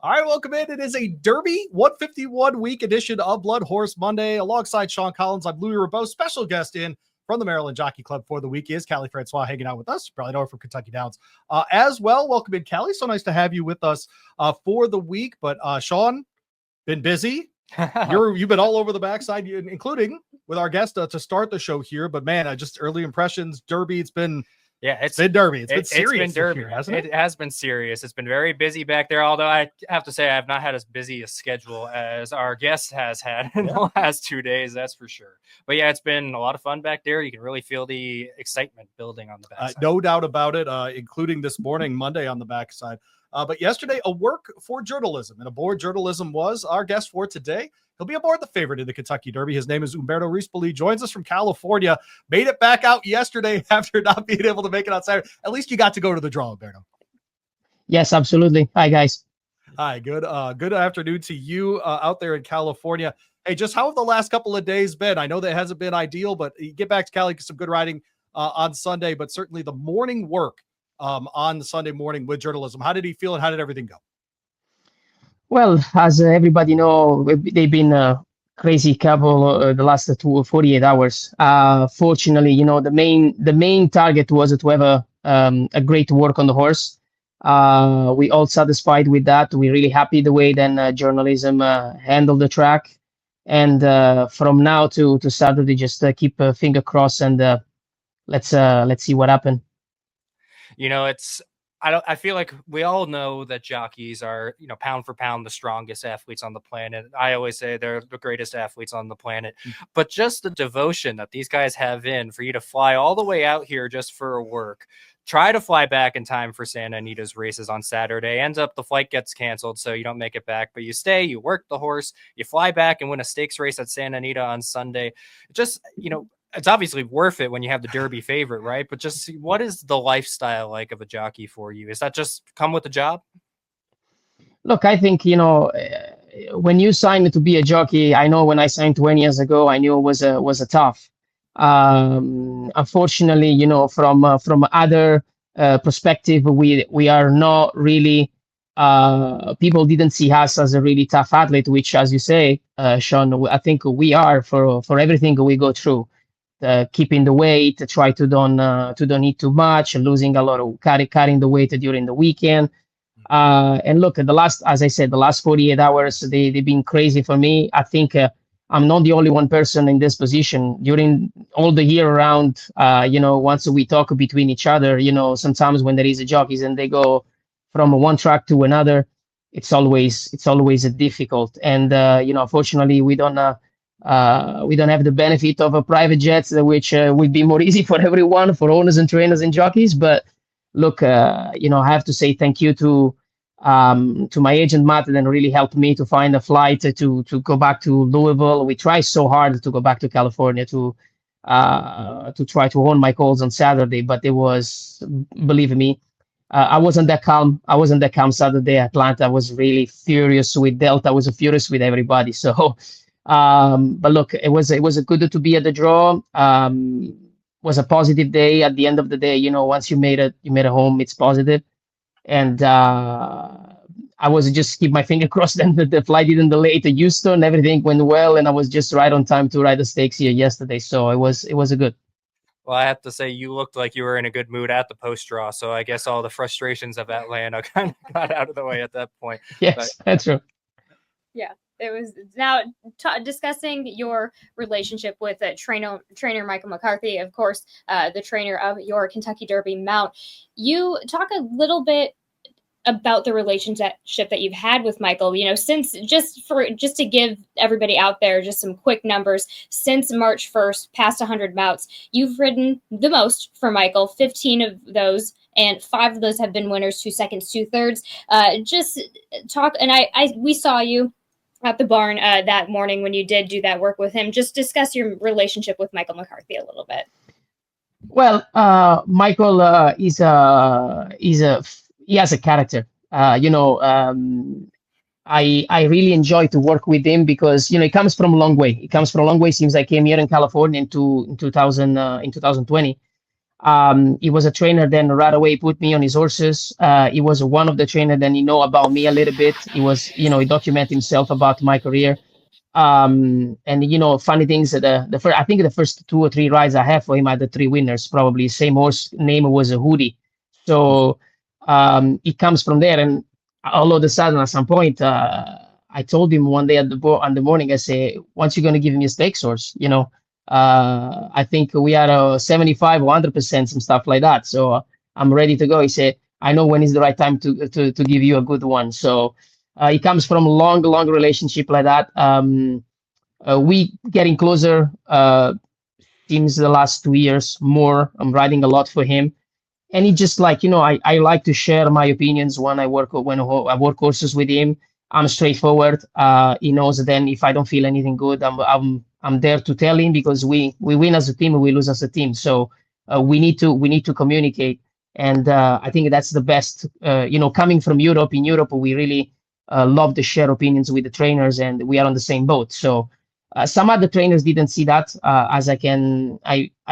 All right, welcome in. It is a Derby 151 week edition of BloodHorse Monday. Alongside Sean Collins, I'm Louie Rabaut. Special guest in from the Maryland Jockey Club for the week is Kali Francois hanging out with us. You probably know her from Kentucky Downs as well. Welcome in, Kali. So nice to have you with us for the week. But Sean, been busy. You've been all over the backside, including with our guest to start the show here. But man, just early impressions, Derby. It's been Derby. It's been serious. It's been Derby, year, hasn't it? It has been serious. It's been very busy back there. Although I have to say, I have not had as busy a schedule as our guest has had in the last 2 days. That's for sure. But yeah, it's been a lot of fun back there. You can really feel the excitement building on the backside. No doubt about it, including this morning, Monday on the backside. But yesterday, a work for journalism, and aboard journalism was our guest for today. He'll be aboard the favorite in the Kentucky Derby. His name is Umberto Rispoli. Joins us from California. Made it back out yesterday after not being able to make it on Saturday. At least you got to go to the draw, Umberto. Yes, absolutely. Hi, guys. Hi, good afternoon to you out there in California. Hey, just how have the last couple of days been? I know that it hasn't been ideal, but you get back to Cali, some good riding on Sunday, but certainly the morning work on the Sunday morning with journalism. How did he feel and how did everything go? Well, as everybody know, they've been a crazy couple the last 48 hours. Fortunately, the main target was to have a great work on the horse. We all satisfied with that. We're really happy the way then journalism handled the track. And from now to Saturday, just keep a finger crossed and let's see what happens. I feel like we all know that jockeys are, pound for pound, the strongest athletes on the planet. I always say they're the greatest athletes on the planet, but just the devotion that these guys have in for you to fly all the way out here just for a work, try to fly back in time for Santa Anita's races on Saturday. Ends up the flight gets canceled, so you don't make it back, but you stay, you work the horse, you fly back and win a stakes race at Santa Anita on Sunday. Just, it's obviously worth it when you have the Derby favorite, right? But just what is the lifestyle like of a jockey for you? Is that just come with the job? Look, I think, when you sign to be a jockey, I know when I signed 20 years ago, I knew it was a tough. Unfortunately, from other perspective, we are not really, people didn't see us as a really tough athlete, which, as you say, Sean, I think we are for everything we go through. Keeping the weight, try to don't eat too much, losing a lot of carrying the weight during the weekend. And look, the last 48 hours, they've been crazy for me. I think I'm not the only one person in this position during all the year around. Once we talk between each other, sometimes when there is a jockeys and they go from one track to another, it's always difficult. And unfortunately, we don't have the benefit of a private jets, which would be more easy for everyone, for owners and trainers and jockeys. But look, I have to say thank you to my agent Matt, that really helped me to find a flight to go back to Louisville. We tried so hard to go back to California to try to own my calls on Saturday, but it was, believe me, I wasn't that calm. Saturday at Atlanta. I was really furious with Delta. I was furious with everybody. So. But look, it was a good to be at the draw. Was a positive day. At the end of the day, once you made it home, it's positive. And I was just keep my finger crossed. Then the flight didn't delay to Houston. Everything went well, and I was just right on time to ride the stakes here yesterday. So it was a good. Well, I have to say, you looked like you were in a good mood at the post draw. So I guess all the frustrations of Atlanta kind of got out of the way at that point. Yes, that's true. Yeah. It was now discussing your relationship with trainer Michael McCarthy, of course, the trainer of your Kentucky Derby mount. You talk a little bit about the relationship that you've had with Michael, since just to give everybody out there just some quick numbers, since March 1st, past 100 mounts, you've ridden the most for Michael, 15 of those, and 5 of those have been winners, 2 seconds, 2/3. Just talk, and we saw you at the barn that morning when you did do that work with him. Just discuss your relationship with Michael McCarthy a little bit. Well, Michael he has a character. I really enjoy to work with him because he comes from a long way. Since I came here in California in 2020. He was a trainer, then right away put me on his horses. He was one of the trainer, then he know about me a little bit. He was, he documented himself about my career. And funny things that the first, I think the first 2 or 3 rides I have for him are the 3 winners, probably same horse name was a Hoodie. So it comes from there. And all of a sudden at some point, I told him one day on the morning, I say, once you're going to give me a stakes horse, I think we are 75 or 100%, some stuff like that. So I'm ready to go. He said, I know when is the right time to give you a good one. So it comes from long relationship like that. We getting closer. Seems the last 2 years more. I'm riding a lot for him, and he just like I like to share my opinions when I work horses with him. I'm straightforward. He knows that then if I don't feel anything good, I'm there to tell him, because we win as a team, we lose as a team. So we need to communicate, and I think that's the best. Coming from Europe, in Europe we really love to share opinions with the trainers, and we are on the same boat. So some other trainers didn't see that, as I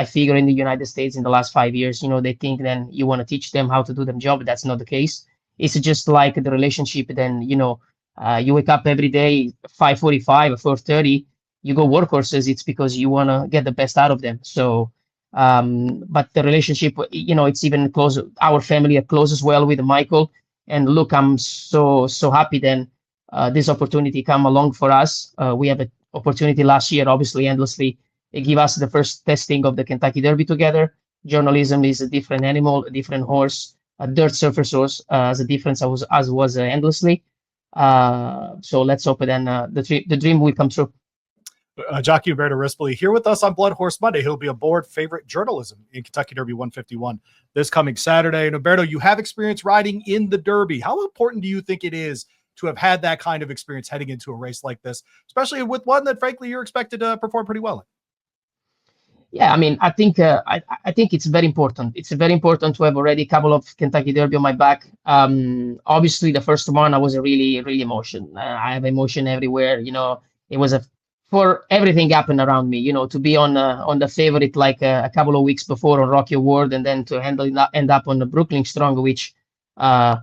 figure in the United States in the last 5 years, they think then you want to teach them how to do their job. That's not the case. It's just like the relationship. Then you wake up every day 5:45 or 4:30. You go work horses. It's because you want to get the best out of them. So, but the relationship, it's even close. Our family are close as well with Michael. And look, I'm so happy then this opportunity come along for us. We have an opportunity last year, obviously, endlessly. It give us the first testing of the Kentucky Derby together. Journalism is a different animal, a different horse. A dirt surface horse as a difference as was endlessly. So let's hope then the dream will come true. Jockey Umberto Rispoli here with us on BloodHorse Monday. He'll be aboard Favorite Journalism in Kentucky Derby 151 this coming Saturday. And Umberto, you have experience riding in the Derby. How important do you think it is to have had that kind of experience heading into a race like this, especially with one that, frankly, you're expected to perform pretty well in? Yeah, I mean, I think it's very important. It's very important to have already a couple of Kentucky Derby on my back. Obviously, the first one, I was really emotion. I have emotion everywhere. It was for everything happened around me. To be on the favorite like a couple of weeks before on Rocky Award, and then to end up on the Brooklyn Strong, which I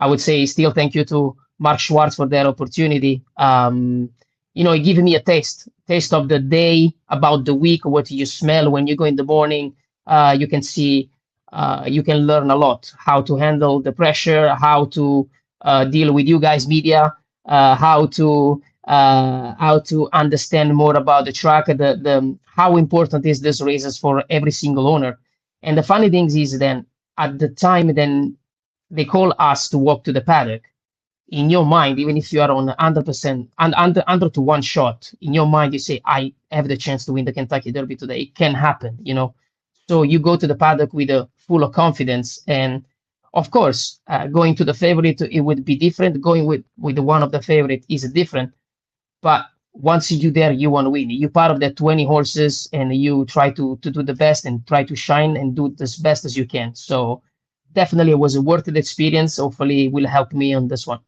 would say still thank you to Mark Schwartz for that opportunity. It gave me a taste of the day, about the week, what you smell when you go in the morning. You can see, you can learn a lot, how to handle the pressure, how to deal with you guys, media, how to understand more about the track, the how important is this races for every single owner. And the funny thing is then at the time, then they call us to walk to the paddock. In your mind, even if you are on 100% under to one shot, in your mind you say, I have the chance to win the Kentucky Derby today. It can happen, So you go to the paddock with a full of confidence. And of course, going to the favorite, it would be different. Going with one of the favorite is different. But once you're there, you want to win. You're part of the 20 horses, and you try to do the best and try to shine and do as best as you can. So definitely it was a worth it experience. Hopefully it will help me on this one.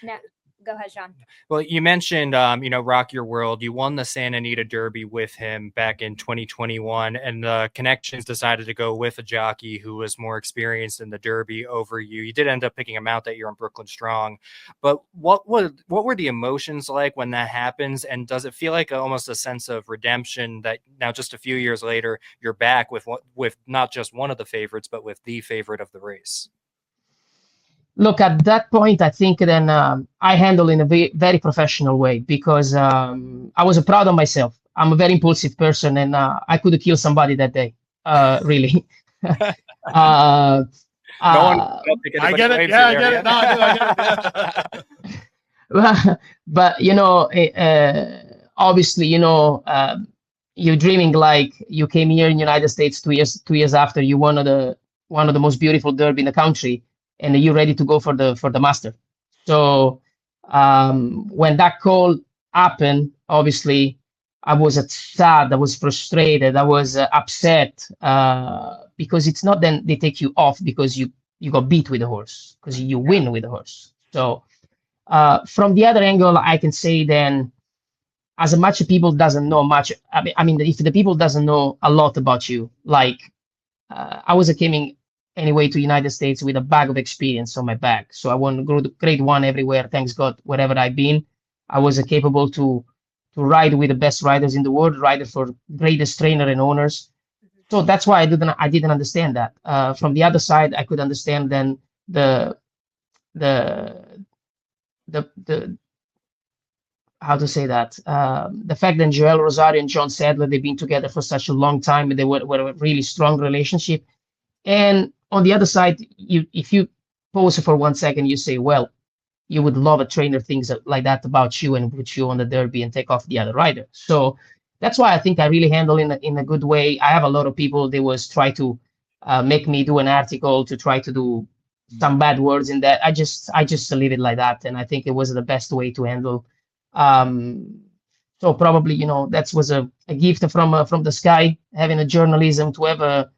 Now, go ahead, Sean. Well, you mentioned, Rock Your World. You won the Santa Anita Derby with him back in 2021, and the Connections decided to go with a jockey who was more experienced in the Derby over you. You did end up picking him out that year on Brooklyn Strong, but what were the emotions like when that happens? And does it feel like almost a sense of redemption that now, just a few years later, you're back with not just one of the favorites, but with the favorite of the race? Look, at that point, I think then I handled in a very professional way, because I was proud of myself. I'm a very impulsive person, and I could kill somebody that day, really. I get it. Yeah, I get it. No, I get it. But obviously, you're dreaming like you came here in the United States 2 years after you won one of the most beautiful derby in the country, and you're ready to go for the master. So when that call happened, obviously I was sad, I was frustrated, I was upset, because it's not then they take you off because you got beat with the horse, because you win with the horse. So from the other angle, I can say then, as much people doesn't know much, I mean, if the people doesn't know a lot about you, like I was coming anyway to United States with a bag of experience on my back. So I won grade 1 everywhere. Thanks God, wherever I've been, I was capable to ride with the best riders in the world, ride for greatest trainer and owners. So that's why I didn't understand that. From the other side, I could understand then the how to say that, the fact that Joel Rosario and John Sadler, they've been together for such a long time, and they were a really strong relationship. And on the other side, if you pause for 1 second, you say, well, you would love a trainer things like that about you and put you on the derby and take off the other rider. So that's why I think I really handle in a good way. I have a lot of people, they was try to make me do an article to try to do some bad words in that. I just leave it like that. And I think it was the best way to handle. So probably, you know, that was a gift from the sky, having a journalism to have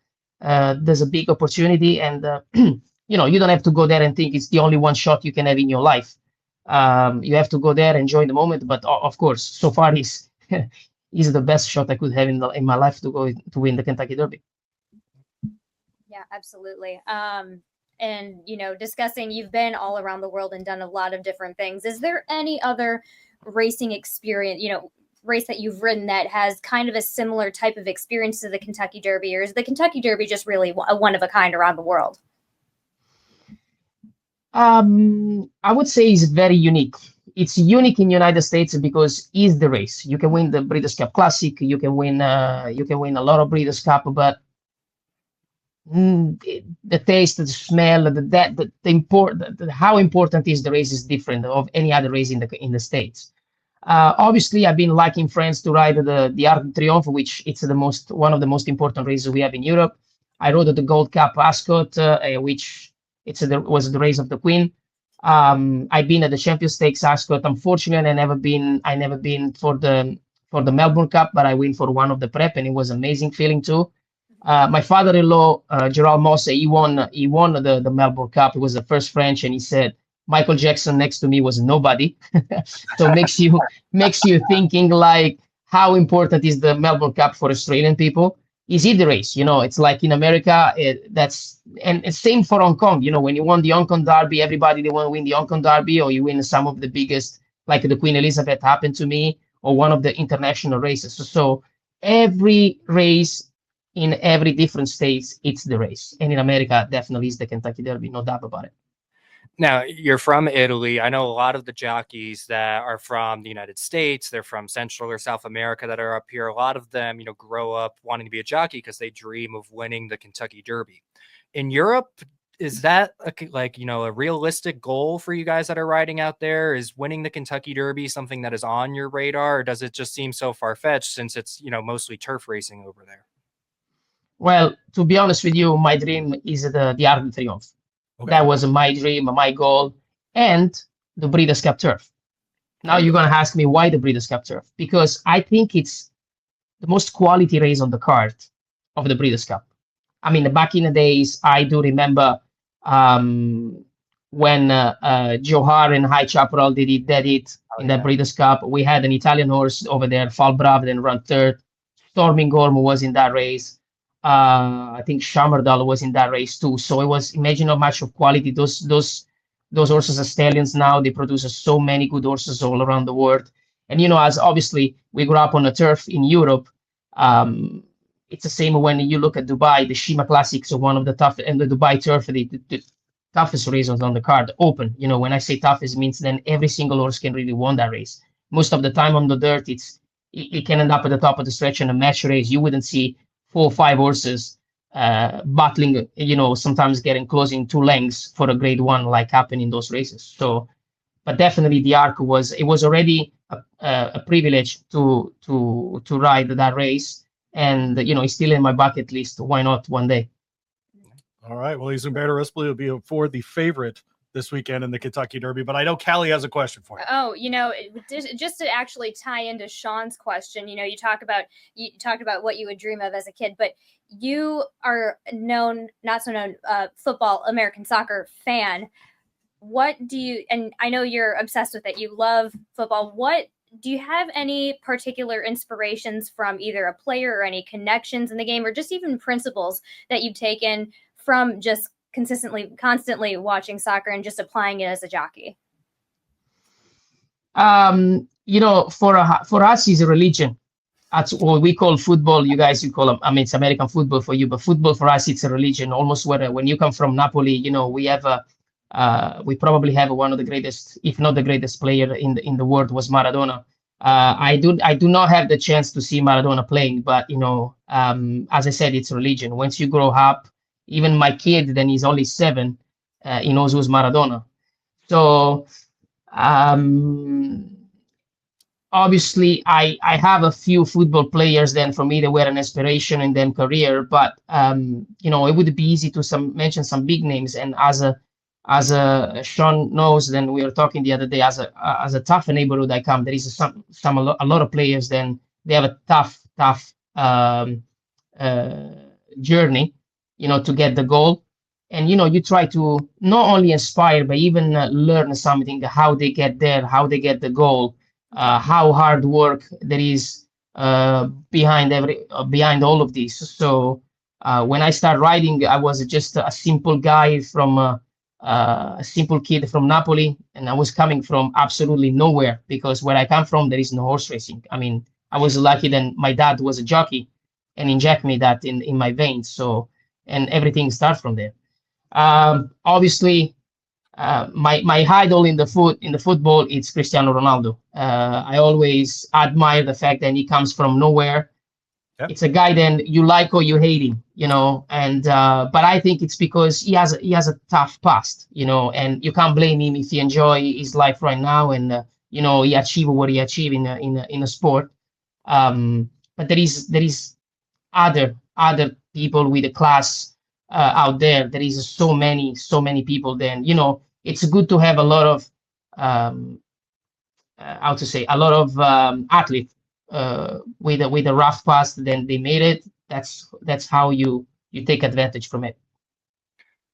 there's a big opportunity, and you know, you don't have to go there and think it's the only one shot you can have in your life. You have to go there, enjoy the moment. But of course, so far is the best shot I could have in my life to go to win the Kentucky Derby. Yeah, absolutely. And you know, discussing, you've been all around the world and done a lot of different things. Is there any other racing experience, you know, race that you've ridden that has kind of a similar type of experience to the Kentucky Derby, or is the Kentucky Derby just really a one of a kind around the world? I would say it's very unique. It's unique in the United States because it's the race. You can win the Breeders' Cup Classic, you can win a lot of Breeders' Cup, but the taste, the smell, how important is the race is different of any other race in the States. Obviously, I've been lucky in France to ride the Arc de Triomphe, which it's one of the most important races we have in Europe. I rode the Gold Cup Ascot, which was the race of the Queen. I've been at the Champions Stakes Ascot. Unfortunately, I never been for the Melbourne Cup, but I went for one of the prep, and it was amazing feeling too. My father-in-law, Gerald Mosse, he won the Melbourne Cup. He was the first French, and he said Michael Jackson next to me was nobody. So makes you thinking like how important is the Melbourne Cup for Australian people? Is it the race? You know, it's like in America, and same for Hong Kong. You know, when you won the Hong Kong Derby, everybody they want to win the Hong Kong Derby, or you win some of the biggest, like the Queen Elizabeth happened to me, or one of the international races. So every race in every different states, it's the race. And in America, definitely is the Kentucky Derby, no doubt about it. Now, you're from Italy. I know a lot of the jockeys that are from the United States, they're from Central or South America that are up here. A lot of them, you know, grow up wanting to be a jockey because they dream of winning the Kentucky Derby. In Europe, is that a realistic goal for you guys that are riding out there? Is winning the Kentucky Derby something that is on your radar, or does it just seem so far-fetched since it's, you know, mostly turf racing over there? Well, to be honest with you, my dream is the Arc de Triomphe. Okay. That was my dream, my goal, and the Breeders' Cup Turf. Now you're going to ask me why the Breeders' Cup Turf? Because I think it's the most quality race on the card of the Breeders' Cup. I mean, back in the days, I do remember when Johar and High Chaparral did it in the Breeders' Cup. We had an Italian horse over there, Fall Bravo, then run third. Storming Gorm was in that race. I think Shamardal was in that race too. So it was, imagine how much of quality those horses are stallions now. They produce so many good horses all around the world. And, you know, as obviously we grew up on a turf in Europe, it's the same when you look at Dubai, the Shima Classics are one of the toughest, and the Dubai turf, the toughest races on the card, open. You know, when I say toughest, it means then every single horse can really win that race. Most of the time on the dirt, it can end up at the top of the stretch in a match race. You wouldn't see 4 or 5 horses battling, you know, sometimes getting close in 2 lengths for a grade 1 like happened in those races. So, but definitely the Arc was already a privilege to ride that race, and you know, it's still in my bucket list. Why not one day? All right. Well, Umberto Rispoli will be for the favorite this weekend in the Kentucky Derby, but I know Kali has a question for you. Oh, you know, just to actually tie into Sean's question, you know, you talked about what you would dream of as a kid, but you are not so known football, American soccer fan. What do you, and I know you're obsessed with it, you love football. What do you have any particular inspirations from either a player or any connections in the game, or just even principles that you've taken from just constantly watching soccer and just applying it as a jockey? For us, it's a religion. That's what we call football. You guys, you call it, I mean, it's American football for you, but football for us, it's a religion. Almost when you come from Napoli, we have we probably have one of the greatest, if not the greatest player in the world was Maradona. I do not have the chance to see Maradona playing, but as I said, it's religion. Once you grow up, even my kid, then he's only 7, he knows who's Maradona. So obviously I have a few football players then for me that were an inspiration and then career, but it would be easy to mention some big names. And as Sean knows, then we were talking the other day, as a tough neighborhood I come, there is a lot of players, then they have a tough journey, to get the goal. And, you try to not only inspire, but even learn something, how they get there, how they get the goal, how hard work there is behind all of this. So when I started riding, I was just a simple guy from a simple kid from Napoli, and I was coming from absolutely nowhere, because where I come from, there is no horse racing. I mean, I was lucky that my dad was a jockey and inject me that in my veins. So, and everything starts from there. Obviously, my idol in the football, it's Cristiano Ronaldo. I always admire the fact that he comes from nowhere. Yep. It's a guy then you like or you hate him, and but I think it's because he has a tough past, and you can't blame him if he enjoy his life right now, and he achieved what he achieved in a sport. But there is other people with a class out there. There is so many people. Then it's good to have a lot of athletes with a rough past. Then they made it. That's how you take advantage from it.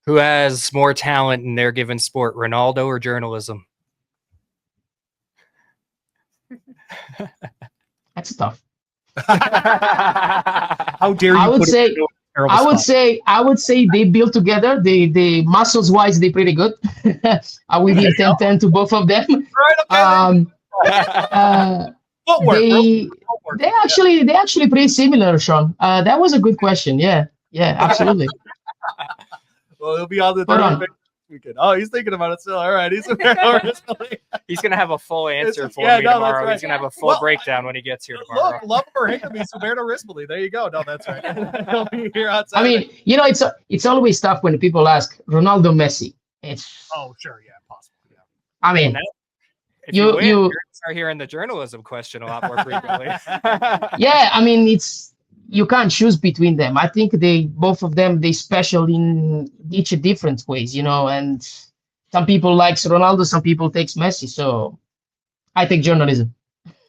Who has more talent in their given sport, Ronaldo or journalism? That's tough. How dare you? I would say they build together. The muscles wise, they're pretty good. I would give 10-10 to both of them. Right, okay. They actually pretty similar, Sean. That was a good question. Yeah, absolutely. Well, he'll be on the third weekend. Oh, he's thinking about it still. All right, he's gonna have a full answer for me tomorrow. Right. He's gonna have a full breakdown when he gets here tomorrow. Look, love or hate him, he's Umberto Rispoli. There you go. No, that's right. He'll be here on Saturday. I mean, it's always tough when people ask Ronaldo, Messi. Sure, yeah, possible. Yeah. I mean, if you start hearing the journalism question a lot more frequently. Yeah, I mean, you can't choose between them. I think both of them, they special in each different ways, and some people likes Ronaldo, some people takes Messi. So I take journalism.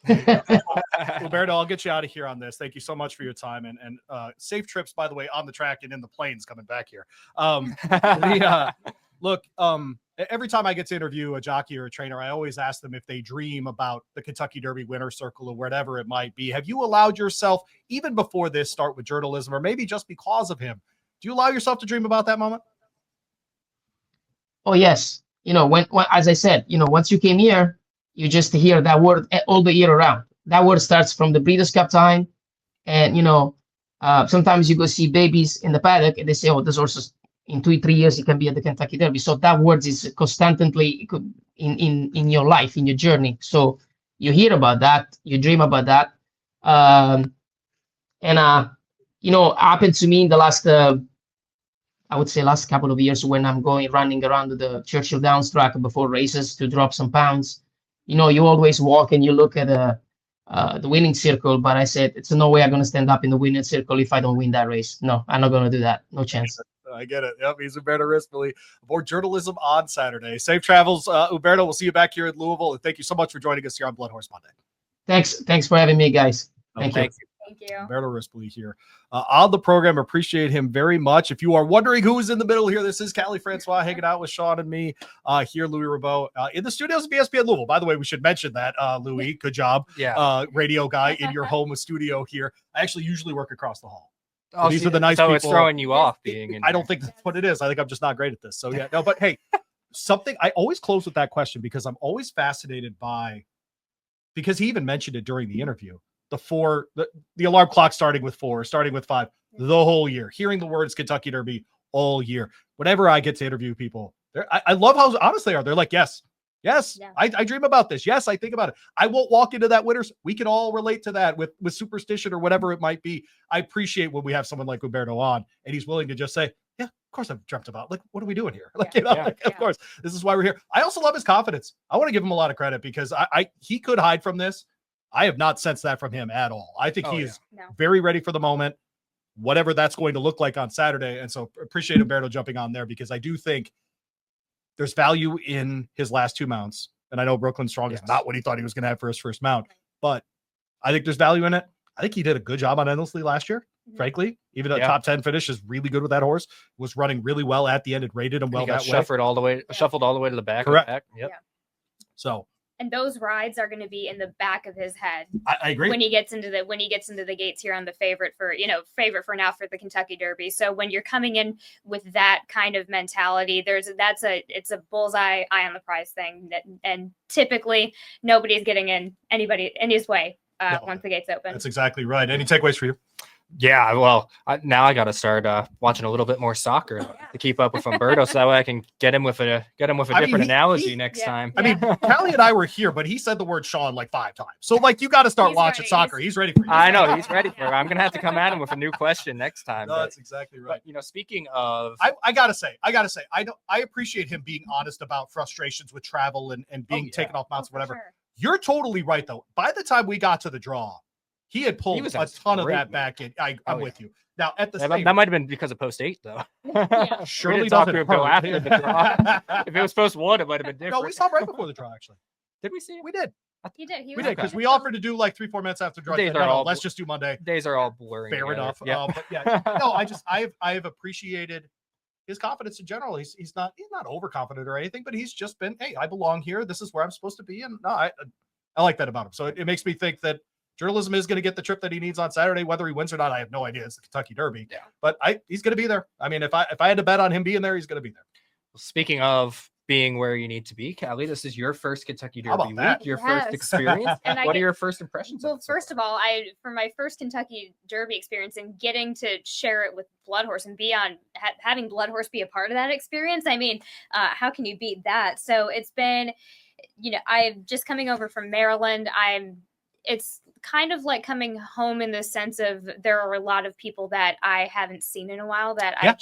Umberto, I'll get you out of here on this. Thank you so much for your time, and safe trips, by the way, on the track and in the planes coming back here. Look, every time I get to interview a jockey or a trainer, I always ask them if they dream about the Kentucky Derby winner's circle or whatever it might be. Have you allowed yourself, even before this, start with journalism, or maybe just because of him, do you allow yourself to dream about that moment? Oh, yes. When as I said, once you came here, you just hear that word all the year around. That word starts from the Breeders' Cup time. And, sometimes you go see babies in the paddock and they say, oh, this horse in 2-3 years, it can be at the Kentucky Derby. So that word is constantly in your life, in your journey. So you hear about that, you dream about that. Happened to me in the last, I would say last couple of years when I'm running around the Churchill Downs track before races to drop some pounds. You always walk and you look at the winning circle, but I said, it's no way I'm going to stand up in the winning circle if I don't win that race. No, I'm not going to do that. No chance. I get it. Yep, he's Umberto Rispoli aboard journalism on Saturday. Safe travels, Umberto. We'll see you back here in Louisville. And thank you so much for joining us here on BloodHorse Monday. Thanks for having me, guys. Thank you. Thank you. Umberto Rispoli here on the program. Appreciate him very much. If you are wondering who is in the middle here, this is Kali Francois hanging out with Sean and me here, Louie Rabaut, in the studios of ESPN Louisville. By the way, we should mention that, Louie, good job. Yeah. Radio guy in your home studio here. I actually usually work across the hall. Oh, These are the nice so people. it's throwing you off being in I don't think that's what it is. I think I'm just not great at this. So yeah, no, but hey, something I always close with that question because I'm always fascinated by, because he even mentioned it during the interview, the alarm clock starting with 4, starting with 5, the whole year, hearing the words Kentucky Derby all year. Whenever I get to interview people, I love how honest they are. They're like, yes, yeah. I dream about this. Yes, I think about it. I won't walk into that winners. We can all relate to that with superstition or whatever it might be. I appreciate when we have someone like Umberto on and he's willing to just say, yeah, of course I've dreamt about, like, what are we doing here? Like, of course, this is why we're here. I also love his confidence. I want to give him a lot of credit because he could hide from this. I have not sensed that from him at all. I think he is very ready for the moment, whatever that's going to look like on Saturday. And so appreciate Umberto jumping on there because I do think there's value in his last 2 mounts. And I know Brooklyn Strong is not what he thought he was going to have for his first mount, but I think there's value in it. I think he did a good job on Endlessly last year, frankly. Even a top 10 finish is really good with that horse. Was running really well at the end. It rated him well he got that way. Shuffled all the way to the back. Correct. Yep. Yeah. So. And those rides are going to be in the back of his head. I agree. When he gets into the gates here on the favorite for now for the Kentucky Derby. So when you're coming in with that kind of mentality, it's a bullseye eye on the prize thing. And typically nobody's getting anybody in his way once the gates open. That's exactly right. Any takeaways for you? Yeah, well, now I got to start watching a little bit more soccer to keep up with Umberto, so that way I can get him with a different analogy next time. I mean, Kali and I were here, but he said the word Sean like 5 times. So like, you got to start watching soccer. He's ready for you. I know he's ready for it. I'm gonna have to come at him with a new question next time. No, that's exactly right. But, speaking of, I gotta say, I appreciate him being honest about frustrations with travel and being taken off mounts or whatever. Sure. You're totally right though. By the time we got to the draw, he had pulled a ton of that back in. I'm with you. Now, at the same, that might have been because of post 8, though. Surely talk doesn't to him go after the draw. If it was post 1, it might have been different. No, we saw him right before the draw, actually. Did we see him? We did. He did. We did because we offered to do like 3-4 minutes after draw. Let's just do Monday. Days are all blurring. Fair together. enough. Yeah. But yeah, no, I have appreciated his confidence in general. He's not overconfident or anything, but he's just been, hey, I belong here. This is where I'm supposed to be, and no, I like that about him. So it makes me think that journalism is going to get the trip that he needs on Saturday. Whether he wins or not, I have no idea. It's the Kentucky Derby. Yeah. But he's going to be there. I mean, if I had to bet on him being there, he's going to be there. Well, speaking of being where you need to be, Kali, this is your first Kentucky Derby week, your first experience. And what are your first impressions? Well, first of all, for my first Kentucky Derby experience and getting to share it with BloodHorse and having BloodHorse be a part of that experience, I mean, how can you beat that? So it's been, I'm just coming over from Maryland. It's kind of like coming home in the sense of there are a lot of people that I haven't seen in a while that I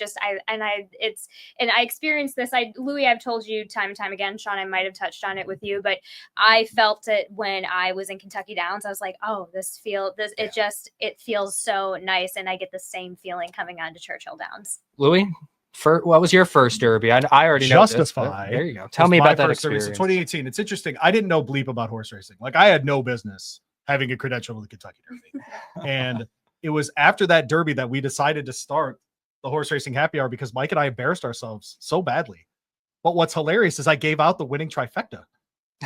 experienced this. Louie, I've told you time and time again, Sean, I might have touched on it with you, but I felt it when I was in Kentucky Downs. I was like, oh, it feels so nice. And I get the same feeling coming on to Churchill Downs. Louie? What was your first Derby? I already know Justify. There you go. Tell me about that experience. 2018. It's interesting. I didn't know bleep about horse racing. Like, I had no business having a credential to the Kentucky Derby. And it was after that Derby that we decided to start the horse racing happy hour because Mike and I embarrassed ourselves so badly. But what's hilarious is I gave out the winning trifecta.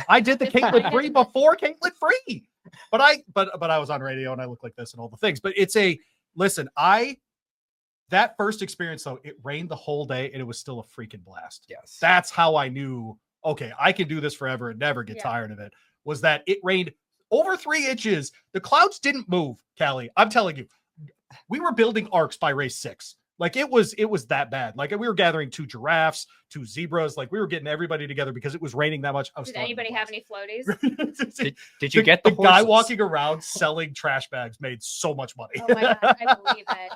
I did the Caitlin Free before Caitlin Free. But I was on radio and I look like this and all the things. But that first experience, though, it rained the whole day and it was still a freaking blast. Yes. That's how I knew, okay, I can do this forever and never get tired of it, was that it rained over 3 inches. The clouds didn't move, Kali. I'm telling you, we were building arcs by race 6. Like it was that bad. Like we were gathering 2 giraffes, 2 zebras. Like we were getting everybody together because it was raining that much. Did anybody have any floaties? did you get the guy walking around selling trash bags made so much money? Oh my God, I believe it.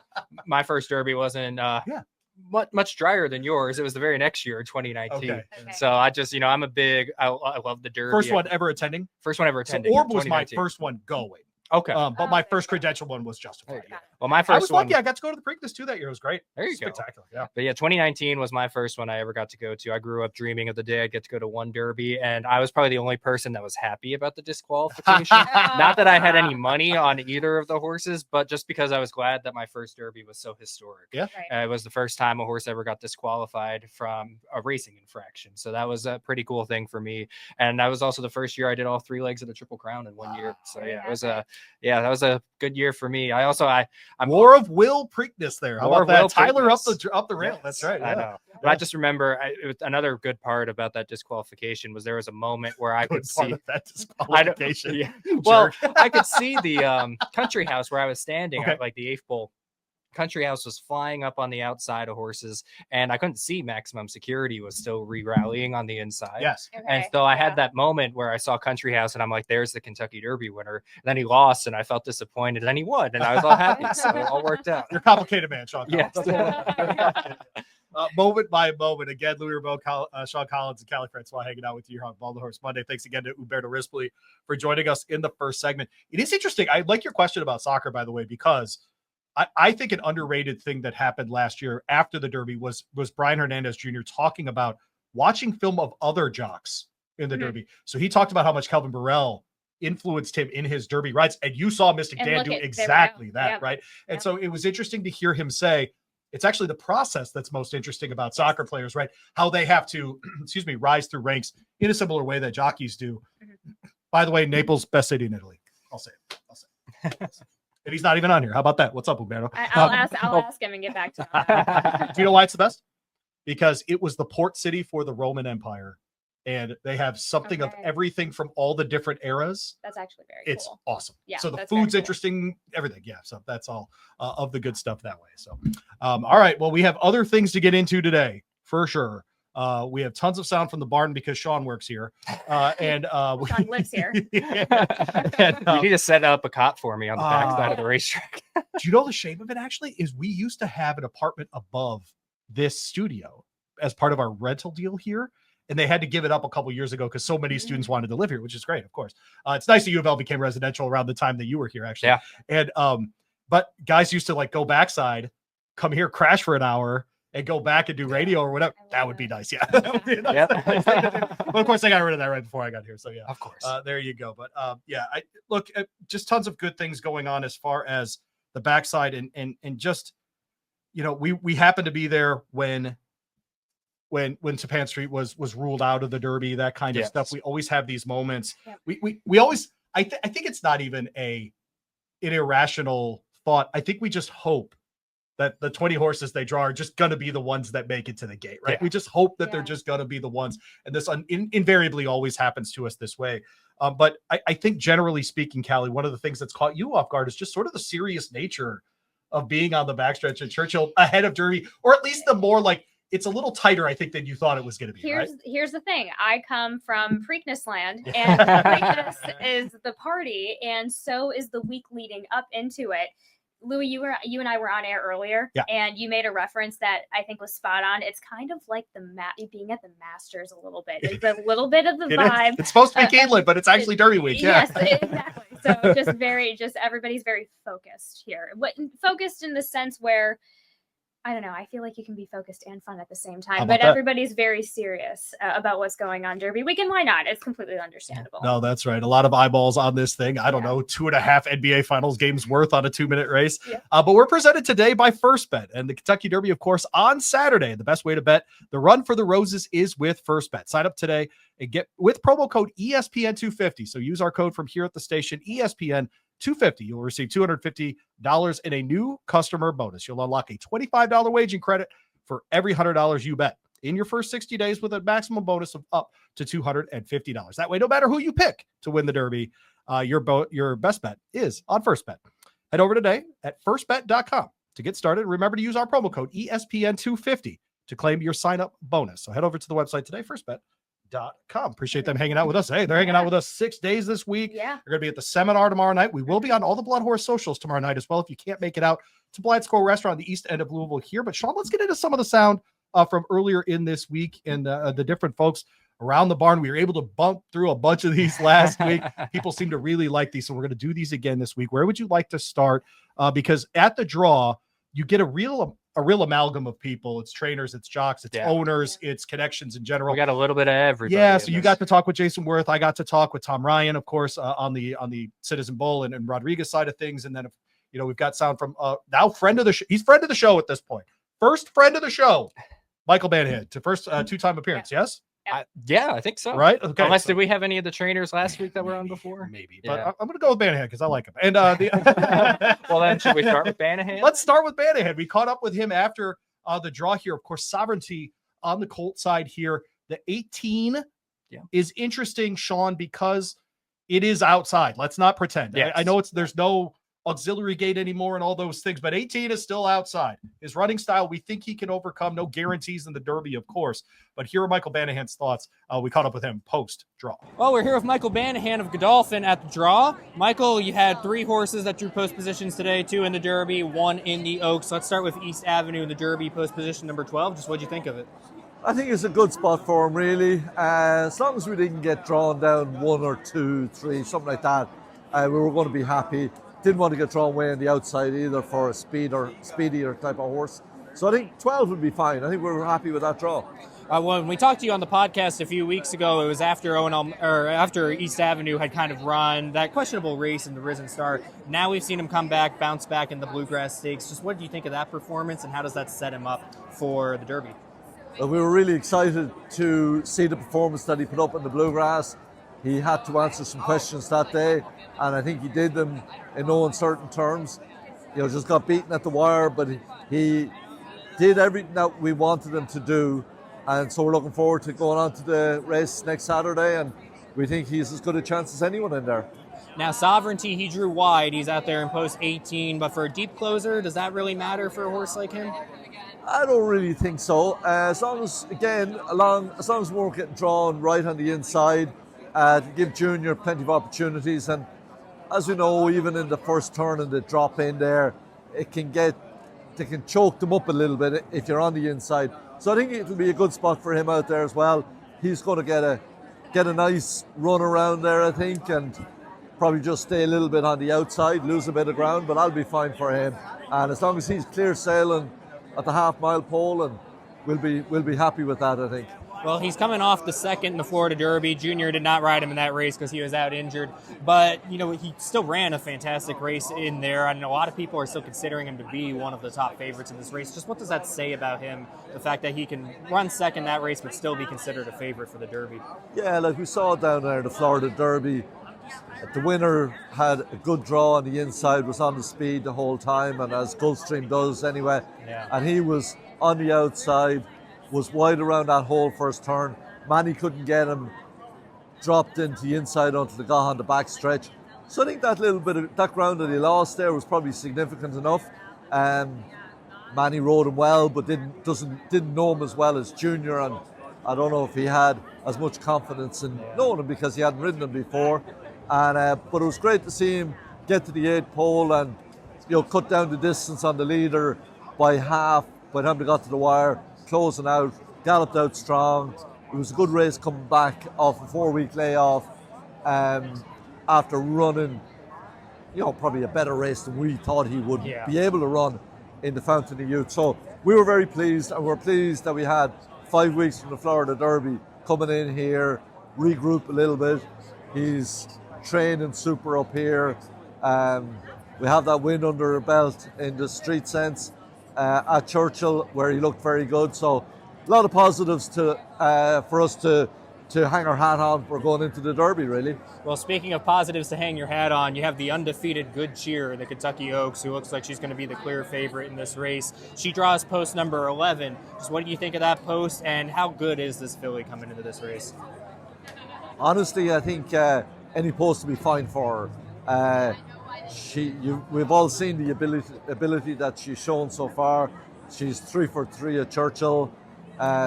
My first Derby wasn't much drier than yours. It was the very next year, 2019. Okay. So I just, I love the Derby. First one ever attending? First one ever attending. So Orb was my first one going. Okay. But my first credential one was Justified. Well, my I first was one. lucky. I got to go to the Preakness too that year. It was great. There you go. Spectacular. Yeah. But yeah, 2019 was my first one I ever got to go to. I grew up dreaming of the day I'd get to go to one Derby, and I was probably the only person that was happy about the disqualification. Not that I had any money on either of the horses, but just because I was glad that my first Derby was so historic. Yeah. Right. It was the first time a horse ever got disqualified from a racing infraction. So that was a pretty cool thing for me. And that was also the first year I did all 3 legs of the Triple Crown in 1 year. So yeah, it was that was a good year for me. I also, I'm War of Will Preakness there. How War about of that? Will Tyler Preakness. up the rail. That's right. I Yeah. know. But I just remember it was another good part about that disqualification was there was a moment where I could Good part see of that disqualification. yeah. You Well, jerk. I could see the country house where I was standing Okay. at like the 8th bowl. Country house was flying up on the outside of horses, and I couldn't see maximum security was still re-rallying on the inside. Yes. And so I had that moment where I saw Country House and I'm like, there's the Kentucky Derby winner. And then he lost and I felt disappointed. And then he won and I was all happy. So it all worked out. You're a complicated man, Sean. Yes. Collins. Moment by moment. Again, Louie Rabaut, Sean Collins, and Kali Francois hanging out with you here on BloodHorse Monday. Thanks again to Umberto Rispoli for joining us in the first segment. It is interesting. I like your question about soccer, by the way, because I think an underrated thing that happened last year after the Derby was Brian Hernandez Jr. talking about watching film of other jocks in the Derby. So he talked about how much Kelvin Burrell influenced him in his Derby rides, and you saw Mystic And Dan look do at- there we exactly go. that, Yep. right? And Yep. so it was interesting to hear him say, it's actually the process that's most interesting about soccer players, right? How they have to, rise through ranks in a similar way that jockeys do. By the way, Naples, best city in Italy. I'll say it. And he's not even on here. How about that? What's up, Umberto? I'll ask him and get back to him. Do you know why it's the best? Because it was the port city for the Roman Empire, and they have something of Okay. everything from all the different eras. That's actually very It's cool. awesome. Yeah, So the that's very food's cool. interesting, everything. Yeah. So that's all of the good stuff that way. So, all right. Well, we have other things to get into today for sure. We have tons of sound from the barn because Sean works here. And Sean lives here. And, You need to set up a cot for me on the backside of the racetrack. do you know the shame of it actually is we used to have an apartment above this studio as part of our rental deal here. And they had to give it up a couple years ago because so many students wanted to live here, which is great, of course. It's nice that U of L became residential around the time that you were here, actually. Yeah. And but guys used to like go backside, come here, crash for an hour, and go back and do radio or whatever. That would be nice. Yeah. That would be a nice thing to do. But of course, I got rid of that right before I got here. So yeah. Of course. There you go. But yeah, I look just tons of good things going on as far as the backside and just, we happened to be there when Japan Street was ruled out of the Derby, that kind of stuff. We always have these moments. Yep. We always, I think it's not even an irrational thought. I think we just hope that the 20 horses they draw are just going to be the ones that make it to the gate, right? Yeah. We just hope that they're Yeah. just going to be the ones. And this invariably always happens to us this way. But I think generally speaking, Kali, one of the things that's caught you off guard is just sort of the serious nature of being on the backstretch at Churchill ahead of Derby, or at least the more like, it's a little tighter, I think, than you thought it was going to be. Here's the thing. I come from Preakness land, and Preakness is the party, and so is the week leading up into it. Louie, you and I were on air earlier, and you made a reference that I think was spot on. It's kind of like being at the Masters a little bit. It's a little bit of the vibe. It's supposed to be Keeneland, but it's actually Derby week. Yeah. Yes, exactly. So just everybody's very focused here. Focused in the sense where, I don't know, I feel like you can be focused and fun at the same time, but everybody's very serious about what's going on Derby week, and why not? It's completely understandable. No, that's right. A lot of eyeballs on this thing. I don't know, 2.5 NBA Finals games worth on a 2-minute race. Yeah. But we're presented today by First Bet and the Kentucky Derby, of course, on Saturday. The best way to bet the Run for the Roses is with First Bet. Sign up today and get with promo code ESPN250. So use our code from here at the station, ESPN250. You'll receive $250 in a new customer bonus. You'll unlock a $25 wagering credit for every $100 you bet in your first 60 days with a maximum bonus of up to $250. That way, no matter who you pick to win the Derby, your best bet is on First Bet. Head over today at firstbet.com to get started. Remember to use our promo code ESPN250 to claim your sign-up bonus. So head over to the website today, firstbet.com. Appreciate them hanging out with us. Hey, they're hanging out with us 6 days this week. Yeah. We're going to be at the seminar tomorrow night. We will be on all the BloodHorse socials tomorrow night as well. If you can't make it out to Blind Square Restaurant, the east end of Louisville here. But Sean, let's get into some of the sound from earlier in this week and the different folks around the barn. We were able to bump through a bunch of these last week. People seem to really like these, so we're going to do these again this week. Where would you like to start? Because at the draw, you get a real amalgam of people. It's trainers, it's jocks, it's owners, it's connections in general. We got a little bit of everybody. Yeah, so you got to talk with Jayson Werth. I got to talk with Tom Ryan, of course, on the Citizen Bull and Rodriguez side of things. And then, we've got sound from now friend of the show. He's friend of the show at this point. First friend of the show, Michael Banahan, to first two-time appearance. Yes. I think so. Right. Okay. Unless did we have any of the trainers last week that were on before? Maybe, but I'm going to go with Banahan because I like him. And well, then should we start with Banahan? Let's start with Banahan. We caught up with him after the draw here. Of course, Sovereignty on the Colt side here. The 18 is interesting, Sean, because it is outside. Let's not pretend. Yes. I know there's no auxiliary gate anymore and all those things, but 18 is still outside. His running style, we think he can overcome. No guarantees in the Derby, of course, but here are Michael Banahan's thoughts. We caught up with him post-draw. Well, we're here with Michael Banahan of Godolphin at the draw. Michael, you had 3 horses that drew post positions today, 2 in the Derby, 1 in the Oaks. Let's start with East Avenue in the Derby, post position number 12. Just what'd you think of it? I think it's a good spot for him, really. As long as we didn't get drawn down 1 or 2, 3, something like that, we were going to be happy. Didn't want to get drawn way on the outside either for a speedier type of horse. So I think 12 would be fine. I think we were happy with that draw. When we talked to you on the podcast a few weeks ago, it was after after East Avenue had kind of run that questionable race in the Risen Star. Now we've seen him come back, bounce back in the Bluegrass Stakes. Just what do you think of that performance, and how does that set him up for the Derby? We were really excited to see the performance that he put up in the Bluegrass. He had to answer some questions that day, and I think he did them in no uncertain terms. Just got beaten at the wire, but he did everything that we wanted him to do. And so we're looking forward to going on to the race next Saturday, and we think he's as good a chance as anyone in there. Now, Sovereignty, he drew wide. He's out there in post 18, but for a deep closer, does that really matter for a horse like him? I don't really think so. As long as we weren't getting drawn right on the inside, to give Junior plenty of opportunities. And as we know, even in the first turn and the drop in there, they can choke them up a little bit if you're on the inside. So I think it'll be a good spot for him out there as well. He's going to get a nice run around there, I think, and probably just stay a little bit on the outside, lose a bit of ground, but I'll be fine for him. And as long as he's clear sailing at the half-mile pole, and we'll be happy with that, I think. Well, he's coming off the second in the Florida Derby. Junior did not ride him in that race because he was out injured. But, he still ran a fantastic race in there. And a lot of people are still considering him to be one of the top favorites in this race. Just what does that say about him, the fact that he can run second that race but still be considered a favorite for the Derby? Yeah, like we saw down there, the Florida Derby, the winner had a good draw on the inside, was on the speed the whole time, and as Gulfstream does anyway. Yeah. And he was on the outside, was wide around that whole first turn. Manny couldn't get him, dropped into the inside until they got on the back stretch. So I think that little bit of that ground that he lost there was probably significant enough. Manny rode him well, but didn't know him as well as Junior, and I don't know if he had as much confidence in knowing him because he hadn't ridden him before. And but it was great to see him get to the 8th pole and cut down the distance on the leader by half by the time they got to the wire. Closing out, galloped out strong. It was a good race coming back off a 4-week layoff after running, probably a better race than we thought he would be able to run in the Fountain of Youth. So we were very pleased, and we're pleased that we had 5 weeks from the Florida Derby coming in here, regroup a little bit. He's training super up here. We have that win under our belt in the Street Sense at Churchill, where he looked very good. So a lot of positives for us to hang our hat on for going into the Derby, really. Well, speaking of positives to hang your hat on, you have the undefeated Good Cheer, the Kentucky Oaks, who looks like she's going to be the clear favorite in this race. She draws post number 11. Just what do you think of that post, and how good is this filly coming into this race? Honestly, I think any post will be fine for her. We've all seen the ability that she's shown so far. She's 3 for 3 at Churchill.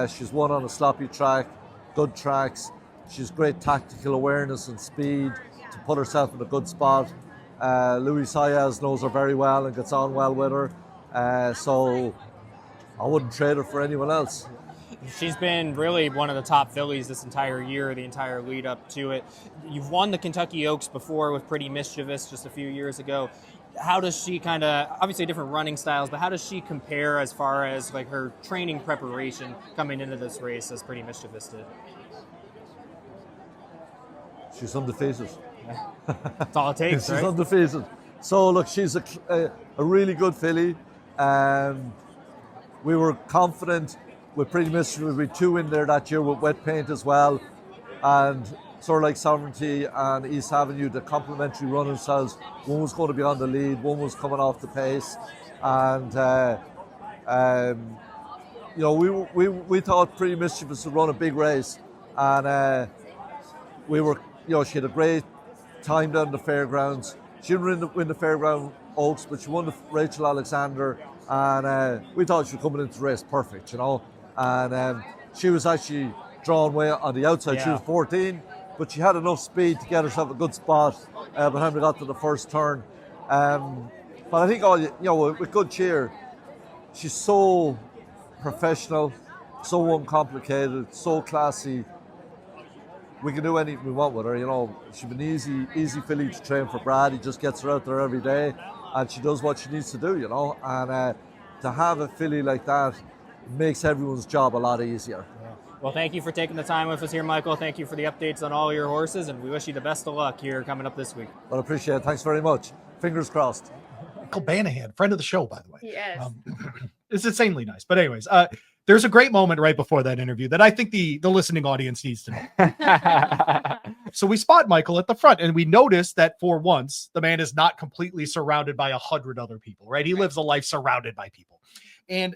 She's won on a sloppy track, good tracks. She's great tactical awareness and speed to put herself in a good spot. Luis Saez knows her very well and gets on well with her. So I wouldn't trade her for anyone else. She's been really one of the top fillies this entire year, the entire lead up to it. You've won the Kentucky Oaks before with Pretty Mischievous just a few years ago. How does she kind of, obviously different running styles, but how does she compare as far as like her training preparation coming into this race as Pretty Mischievous did? She's undefeated. That's all it takes, She's right? undefeated. So look, she's a really good filly. We were confident with Pretty Mischievous. We had 2 in there that year with Wet Paint as well. And sort of like Sovereignty and East Avenue, the complementary running styles. One was going to be on the lead, one was coming off the pace. And, you know, we thought Pretty Mischievous would run a big race. And we were, you know, she had a great time down the fairgrounds. She didn't win the Fairground Oaks, but she won the Rachel Alexander. And we thought she was coming into the race perfect, you know. And she was actually drawn way on the outside. Yeah. She was 14, but she had enough speed to get herself a good spot by the time we got to the first turn. But I think, you know, with good cheer, she's so professional, so uncomplicated, so classy. We can do anything we want with her, you know. She's been easy filly to train for Brad. He just gets her out there every day, and she does what she needs to do, you know. And to have a filly like that makes everyone's job a lot easier. Well, thank you for taking the time with us here, Michael. Thank you for the updates on all your horses, and we wish you the best of luck here coming up this week. Well, I appreciate it. Thanks very much. Fingers crossed. Michael Banahan, friend of the show, by the way. Yes. It's insanely nice. But anyways, there's a great moment right before that interview that I think the listening audience needs to know. So we spot Michael at the front, and we notice that for once, the man is not completely surrounded by 100 other people, right? He lives a life surrounded by people. And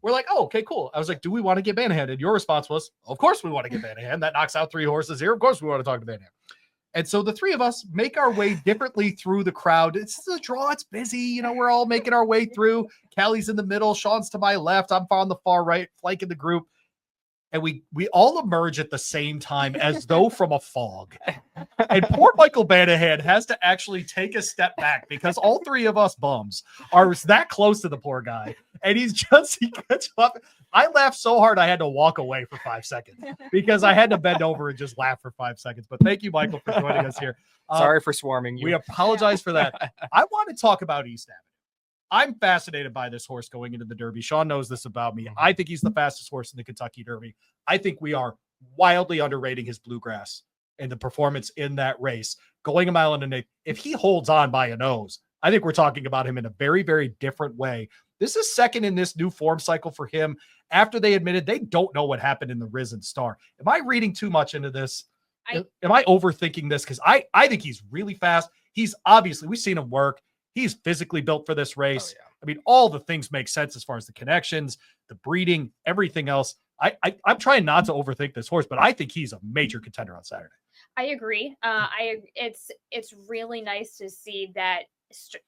we're like, oh, okay, cool. I was like, do we want to get Banahan? And your response was, of course we want to get Banahan. That knocks out 3 horses here. Of course we want to talk to Banahan. And so the 3 of us make our way differently through the crowd. It's the draw. It's busy. You know, we're all making our way through. Callie's in the middle. Sean's to my left. I'm on the far right, flanking the group. And we all emerge at the same time as though from a fog. And poor Michael Banahan has to actually take a step back because all 3 of us bums are that close to the poor guy. And he gets up. I laughed so hard I had to walk away for 5 seconds because I had to bend over and just laugh for 5 seconds. But thank you, Michael, for joining us here. Sorry for swarming you. We apologize for that. I want to talk about East Avenue. I'm fascinated by this horse going into the Derby. Sean knows this about me. I think he's the fastest horse in the Kentucky Derby. I think we are wildly underrating his bluegrass and the performance in that race. Going a mile and an eighth, if he holds on by a nose, I think we're talking about him in a very, very different way. This is second in this new form cycle for him after they admitted they don't know what happened in the Risen Star. Am I reading too much into this? Am I overthinking this? Because I think he's really fast. He's obviously, we've seen him work. He's physically built for this race. Oh, yeah. I mean, all the things make sense as far as the connections, the breeding, everything else. I'm trying not to overthink this horse, but I think he's a major contender on Saturday. I agree. It's really nice to see that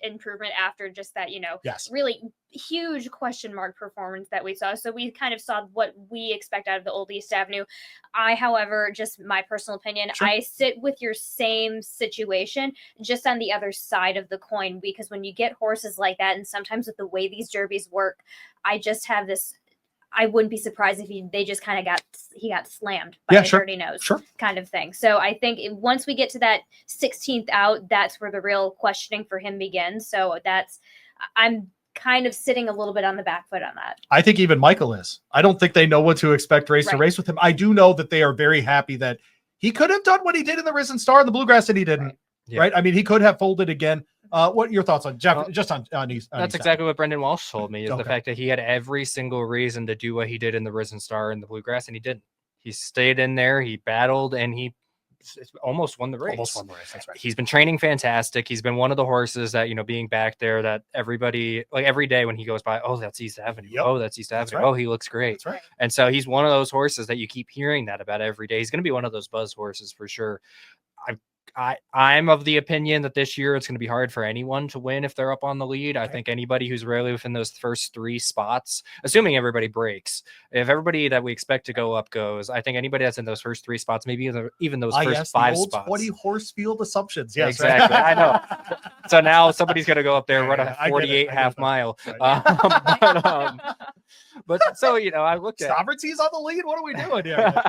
improvement after just that, you know, really huge question mark performance that we saw. So we kind of saw what we expect out of the old East Avenue. However, just my personal opinion, I sit with your same situation, just on the other side of the coin, because when you get horses like that, and sometimes with the way these derbies work, I just have this, I wouldn't be surprised if he got slammed by a dirty nose kind of thing. So I think once we get to that 16th out, that's where the real questioning for him begins. So I'm kind of sitting a little bit on the back foot on that. I think even Michael is. I don't think they know what to expect race to race with him. I do know that they are very happy that he could have done what he did in the Risen Star in the Bluegrass and he didn't. Right? I mean, he could have folded again. What are your thoughts on Jeff? Just on East? That's exactly what Brendan Walsh told me, is the fact that he had every single reason to do what he did in the Risen Star in the Bluegrass, and he didn't. He stayed in there, he battled, and he almost won the race. That's right. He's been training fantastic. He's been one of the horses that, you know, being back there, that everybody, like every day when he goes by, oh, that's East Avenue. Oh, that's East Avenue. Right. Oh, he looks great. That's right. And so he's one of those horses that you keep hearing that about every day. He's going to be one of those buzz horses for sure. I'm of the opinion that this year it's going to be hard for anyone to win if they're up on the lead. I think anybody who's really within those first 3 spots, assuming everybody breaks, if everybody that we expect to go up goes, I think anybody that's in those first 3 spots, maybe even those first 5 spots. 20 horse field assumptions. Yes, exactly. I know. So now somebody's going to go up there and run a 48 half mile. But so, I looked at Sovereignty's on the lead. What are we doing here?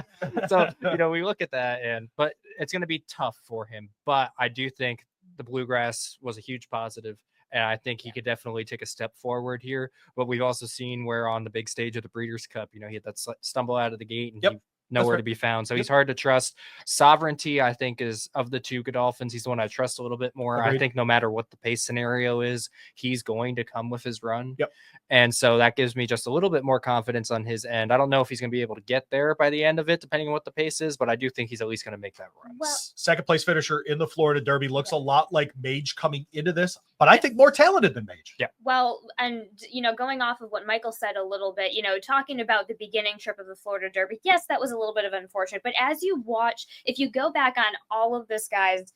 so, we look at that but it's going to be tough for him. But I do think the Bluegrass was a huge positive. And I think he could definitely take a step forward here. But we've also seen where on the big stage of the Breeders' Cup, he had that stumble out of the gate and he nowhere to be found. So he's hard to trust. Sovereignty, I think, is of the two Godolphins, he's the one I trust a little bit more. Agreed. I think no matter what the pace scenario is, he's going to come with his run. Yep. And so that gives me just a little bit more confidence on his end. I don't know if he's going to be able to get there by the end of it, depending on what the pace is, but I do think he's at least going to make that run. Well, second place finisher in the Florida Derby, looks a lot like Mage coming into this, but I think more talented than Mage. Yeah. Well, and going off of what Michael said a little bit, talking about the beginning trip of the Florida Derby, yes, that was a little bit of unfortunate. But as you watch, if you go back on all of this guy's,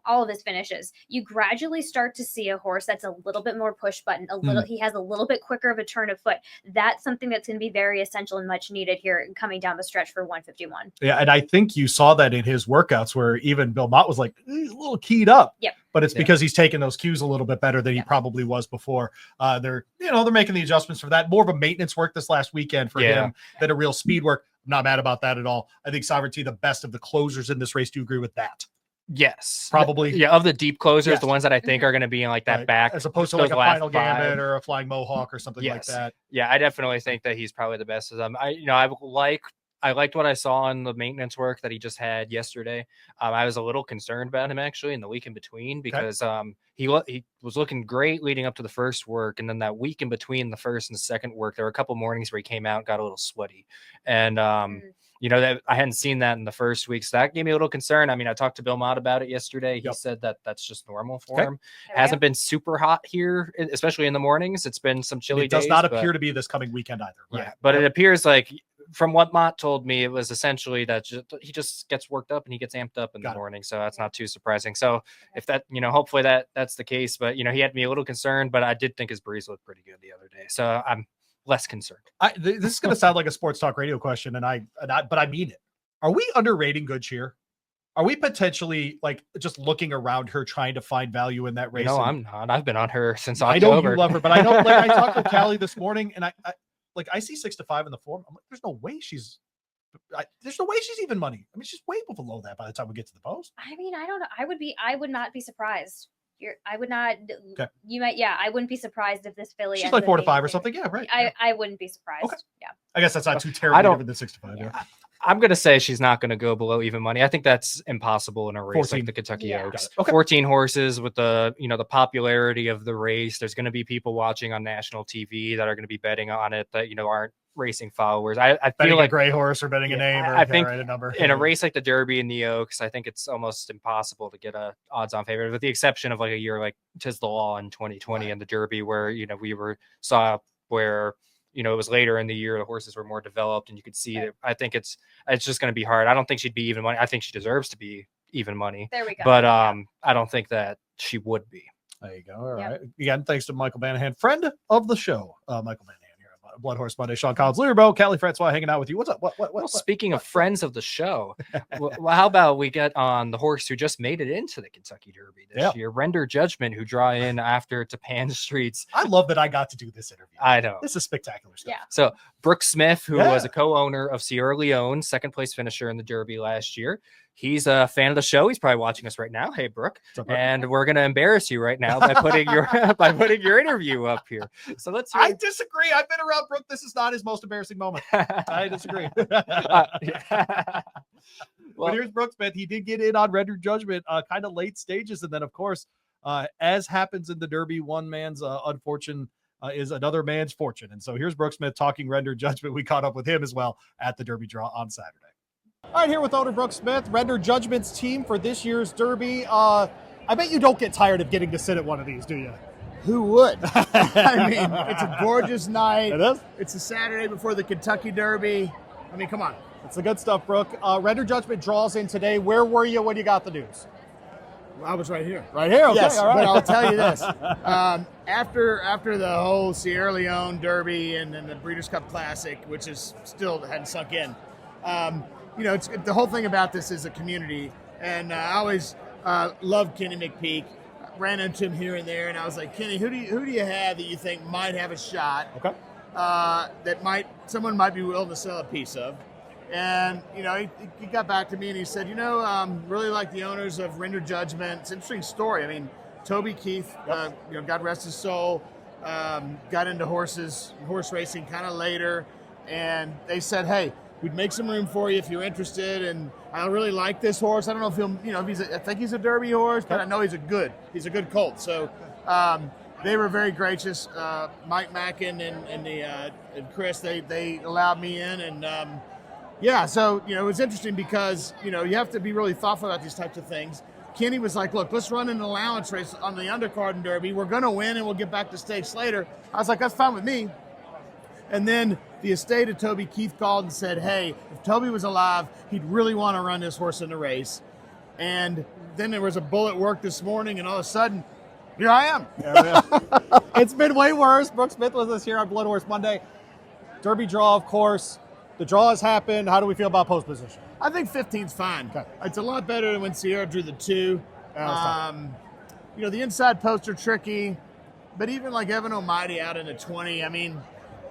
all of his finishes, you gradually start to see a horse that's a little bit more push button, he has a little bit quicker of a turn of foot. That's something that's going to be very essential and much needed here coming down the stretch for 151. Yeah, and I think you saw that in his workouts where even Bill Mott was like, he's a little keyed up. Yep. But it's because he's taking those cues a little bit better than he probably was before. They're making the adjustments for that. More of a maintenance work this last weekend for him than a real speed work. I'm not mad about that at all. I think Sovereignty, the best of the closers in this race. Do you agree with that? Yes, probably. Yeah, of the deep closers, the ones that I think are going to be in like that back, as opposed to like a Final Gambit or a Flying Mohawk or something like that. Yeah, I definitely think that he's probably the best of them. I liked what I saw in the maintenance work that he just had yesterday. I was a little concerned about him actually in the week in between because he was looking great leading up to the first work, and then that week in between the first and the second work, there were a couple mornings where he came out and got a little sweaty, and that I hadn't seen that in the first week, so that gave me a little concern. I mean, I talked to Bill Mott about it yesterday. He said that that's just normal for him. Hasn't been super hot here, especially in the mornings. It's been some chilly days. It does not appear to be this coming weekend either. Right? Yeah, but it appears like, from what Mott told me, it was essentially that he just gets worked up and he gets amped up in the morning. So that's not too surprising. So if that, hopefully that's the case. But, he had me a little concerned, but I did think his breeze looked pretty good the other day. So I'm less concerned. This is going to sound like a sports talk radio question, but I mean it. Are we underrating Good Cheer? Are we potentially like just looking around her trying to find value in that race? No, I'm not. I've been on her since October. I know you love her, but I know I talked with Kali this morning and I see 6-5 in the form. I'm like, there's no way she's even money. I mean, she's way below that by the time we get to the post. I mean, I don't know. I would not be surprised. I would not. Okay. You might. Yeah, I wouldn't be surprised if this filly. She's like 4-5 or something. Yeah, right. I wouldn't be surprised. Okay. Yeah. I guess that's not too terribly different than 6-5. Yeah. I'm going to say she's not going to go below even money. I think that's impossible in a race 14. like the Kentucky Oaks. Okay. 14 horses with the, the popularity of the race. There's going to be people watching on national TV that are going to be betting on it that, aren't racing followers. I feel like a gray horse or betting a name or I think a number. In a race like the Derby and the Oaks, I think it's almost impossible to get a odds-on favorite, with the exception of like a year like Tis the Law in 2020 and the Derby, where we saw where it was later in the year, the horses were more developed and you could see that. I think it's just going to be hard. I don't think she'd be even money. I think she deserves to be even money. There we go. But I don't think that she would be. There you go. All right. Again, thanks to Michael Banahan, friend of the show, Michael Banahan. BloodHorse Monday, Sean Collins, Louie Rabaut, Kali Francois hanging out with you. What's up? What? Speaking of friends of the show, well, how about we get on the horse who just made it into the Kentucky Derby this year, Render Judgment, who draw in after Tapan Streets. I love that I got to do this interview. I know. This is spectacular stuff. Yeah. So Brook Smith, who was a co-owner of Sierra Leone, second place finisher in the Derby last year. He's a fan of the show. He's probably watching us right now. Hey, Brook. And we're going to embarrass you right now by putting your interview up here. So let's hear. I disagree. I've been around Brook. This is not his most embarrassing moment. I disagree. But here's Brook Smith. He did get in on Render Judgment kind of late stages. And then, of course, as happens in the Derby, one man's unfortune is another man's fortune. And so here's Brook Smith talking Render Judgment. We caught up with him as well at the Derby draw on Saturday. All right, here with owner Brook Smith, Render Judgment's team for this year's Derby. I bet you don't get tired of getting to sit at one of these, do you? Who would? I mean, it's a gorgeous night. It is. It's a Saturday before the Kentucky Derby. I mean, come on. It's the good stuff, Brook. Render Judgment draws in today. Where were you when you got the news? I was right here. Right here? Okay, yes, all right. But I'll tell you this. After the whole Sierra Leone Derby and then the Breeders' Cup Classic, which is still hadn't sunk in, it's the whole thing about this is a community. And I always loved Kenny McPeak. Ran into him here and there, and I was like, Kenny, who do you have that you think might have a shot? Okay. that someone might be willing to sell a piece of. And, you know, he got back to me and he said, really like the owners of Render Judgment. It's an interesting story. I mean, Toby Keith, God rest his soul, got into horse racing kind of later. And they said, hey, we'd make some room for you if you're interested. And I really like this horse. I don't know if I think he's a Derby horse, but I know he's a good colt. So they were very gracious. Mike Mackin and Chris, they allowed me in. And, so, it was interesting because, you have to be really thoughtful about these types of things. Kenny was like, look, let's run an allowance race on the undercard in Derby. We're going to win and we'll get back to stakes later. I was like, that's fine with me. And then the estate of Toby Keith called and said, hey, if Toby was alive, he'd really want to run this horse in the race. And then there was a bullet work this morning, and all of a sudden, here I am. It's been way worse. Brooke Smith was us here on BloodHorse Monday. Derby draw, of course. The draw has happened. How do we feel about post position? I think 15's fine. Okay. It's a lot better than when Sierra drew the 2. The inside posts are tricky, but even like Evan Almighty out in a 20, I mean,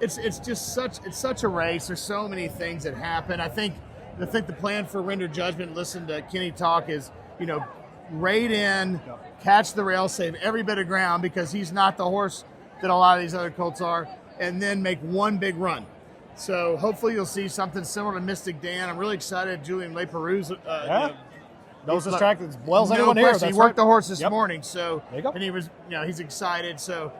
it's such a race. There's so many things that happen. I think the plan for Render Judgment, listen to Kenny talk, is, raid in, catch the rail, save every bit of ground because he's not the horse that a lot of these other colts are, and then make one big run. So hopefully you'll see something similar to Mystic Dan. I'm really excited. Julian LePeroux knows this track as well as anyone here. He worked the horse this morning, so and he was, he's excited. So,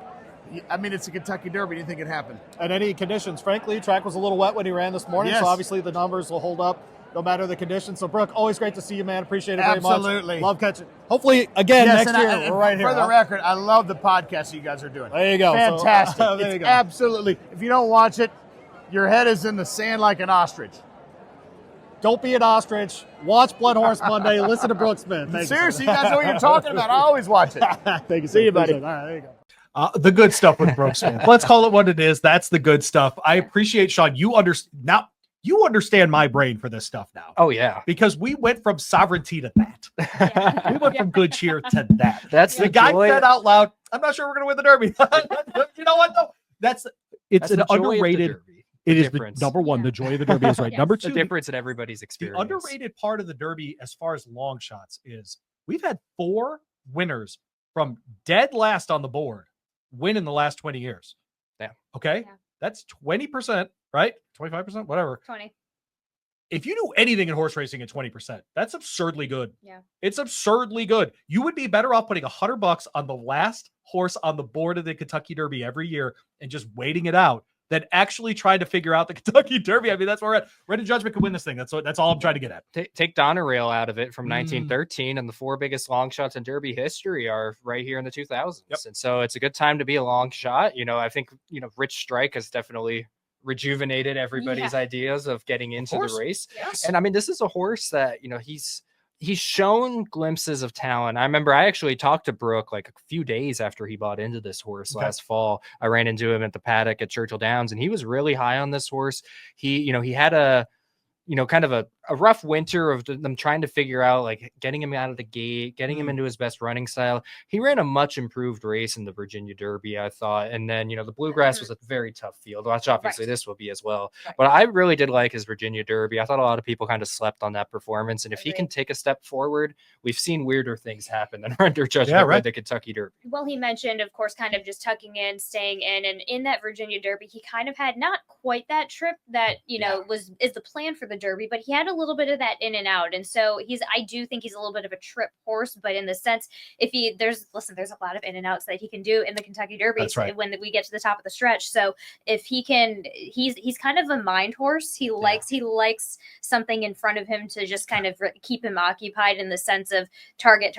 I mean, it's a Kentucky Derby. Do you think it happened? And any conditions, frankly, track was a little wet when he ran this morning, so obviously the numbers will hold up no matter the conditions. So, Brooke, always great to see you, man. Appreciate it very much. Absolutely. Love catching. Hopefully, again, next year, we're right here. For the record, I love the podcast you guys are doing. There you go. Fantastic. So, there you go. Absolutely. If you don't watch it, your head is in the sand like an ostrich. Don't be an ostrich. Watch BloodHorse Monday. Listen to Brooke Smith. Seriously, you guys know what you're talking about. I always watch it. Thank you. See you, buddy. All right, there you go. The good stuff with Brooke Smith. Let's call it what it is. That's the good stuff. I appreciate, Sean. You understand my brain for this stuff now. Oh, yeah. Because we went from sovereignty to that. We went from good cheer to that. That's the guy said out loud, I'm not sure we're going to win the Derby. You know what, though? It's an underrated. It is the number one. The joy of the Derby is right. Number 2, the difference in everybody's experience. The underrated part of the Derby, as far as long shots, is we've had 4 winners from dead last on the board win in the last 20 years. Yeah. Okay. Yeah. That's 20%, right? 25%, whatever. 20. If you do anything in horse racing at 20%, that's absurdly good. Yeah. It's absurdly good. You would be better off putting $100 on the last horse on the board of the Kentucky Derby every year and just waiting it out than actually trying to figure out the Kentucky Derby. I mean, that's where we're at. Render Judgment could win this thing. That's all I'm trying to get at. Take Donerail out of it from 1913, and the 4 biggest long shots in Derby history are right here in the 2000s. Yep. And so it's a good time to be a long shot. I think, Rich Strike has definitely rejuvenated everybody's ideas of getting into the race. Yes. And I mean, this is a horse that, he's shown glimpses of talent. I remember I actually talked to Brook like a few days after he bought into this horse last fall. I ran into him at the paddock at Churchill Downs, and he was really high on this horse. He had a kind of a rough winter of them trying to figure out like getting him out of the gate, getting him into his best running style. He ran a much improved race in the Virginia Derby, I thought. And then, the Bluegrass was a very tough field, which obviously this will be as well. Right. But I really did like his Virginia Derby. I thought a lot of people kind of slept on that performance. And if he can take a step forward, we've seen weirder things happen than Render Judgment at the Kentucky Derby. Well, he mentioned, of course, kind of just tucking in, staying in. And in that Virginia Derby, he kind of had not quite that trip that, is the plan for the Derby, but he had a little bit of that in and out. And so I do think he's a little bit of a trip horse, but in the sense, there's a lot of in and outs that he can do in the Kentucky Derby when we get to the top of the stretch. So if he can, he's kind of a mind horse. He likes something in front of him to just kind of keep him occupied in the sense of target.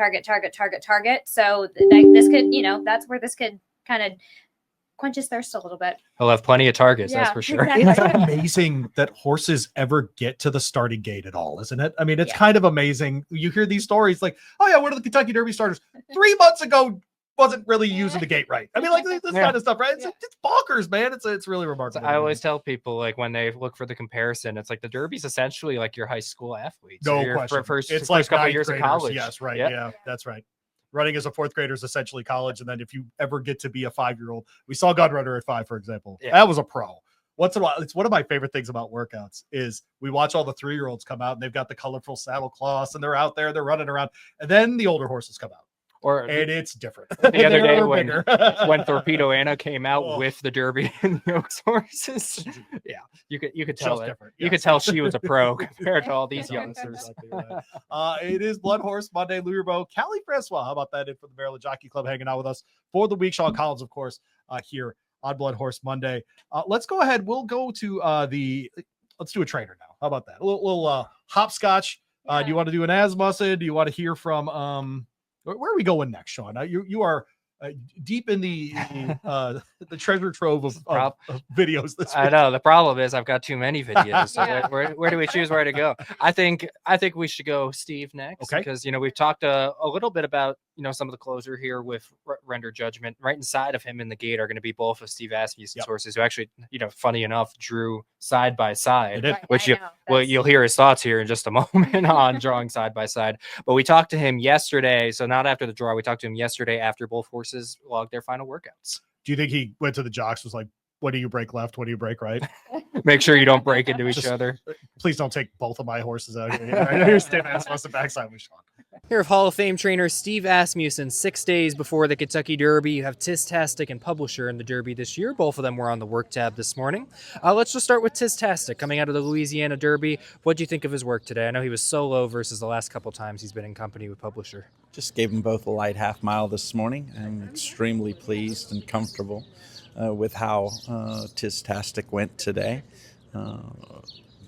So this could, that's where this could kind of quench his thirst a little bit. He'll have plenty of targets, that's for sure. Exactly. It's amazing that horses ever get to the starting gate at all, isn't it? I mean, it's kind of amazing. You hear these stories like, oh yeah, one of the Kentucky Derby starters 3 months ago wasn't really using the gate right. I mean, like this kind of stuff, right? It's bonkers, man. It's really remarkable. So I always tell people, like, when they look for the comparison, it's like the Derby's essentially like your high school athlete. No question. It's like first couple of years of college. Yes, right. Yeah, that's right. running as a 4th grader is essentially college. And then if you ever get to be a 5-year-old, we saw Gunrunner at 5, for example. Yeah. That was a pro. Once in a while, it's one of my favorite things about workouts is we watch all the 3-year-olds come out and they've got the colorful saddle cloths and they're out there, they're running around. And then the older horses come out. And it's different. The other day bigger. when Torpedo Anna came out Oh. with the Derby and the Oaks horses, yeah, you could tell Just it. different. You Yes. could tell she was a pro compared to all these Yeah, youngsters. exactly right. It is BloodHorse Monday. Louie Rabaut, Kali Francois. How about that? In for the Maryland Jockey Club, hanging out with us for the week. Sean Collins, of course, here on BloodHorse Monday. Let's go ahead. We'll go to let's do a trainer now. How about that? A little hopscotch. Do you want to do an Asmussen? Do you want to hear from where are we going next, Sean? You are deep in the treasure trove of videos this week. I know the problem is I've got too many videos. So Yeah. where do we choose where to go? I think we should go Steve next, Okay. because we've talked a little bit about some of the closer here with Render Judgment. Right inside of him in the gate are going to be both of Steve Asmussen's horses, who actually funny enough drew side by side, did. which you'll hear his thoughts here in just a moment on drawing side by side. But we talked to him yesterday, so not after the draw. We talked to him yesterday after both horses logged their final workouts. Do you think he went to the jocks, was like, what do you break left? What do you break right? Make sure you don't break into each Just- other. Please don't take both of my horses out here. I know you're standing Asmussen backside with Sean. Here of Hall of Fame trainer Steve Asmussen. 6 days before the Kentucky Derby, you have Tiztastic and Publisher in the Derby this year. Both of them were on the work tab this morning. Let's just start with Tiztastic coming out of the Louisiana Derby. What do you think of his work today? I know he was solo versus the last couple times he's been in company with Publisher. Just gave them both a light half mile this morning. I'm extremely pleased and comfortable with how Tiztastic went today.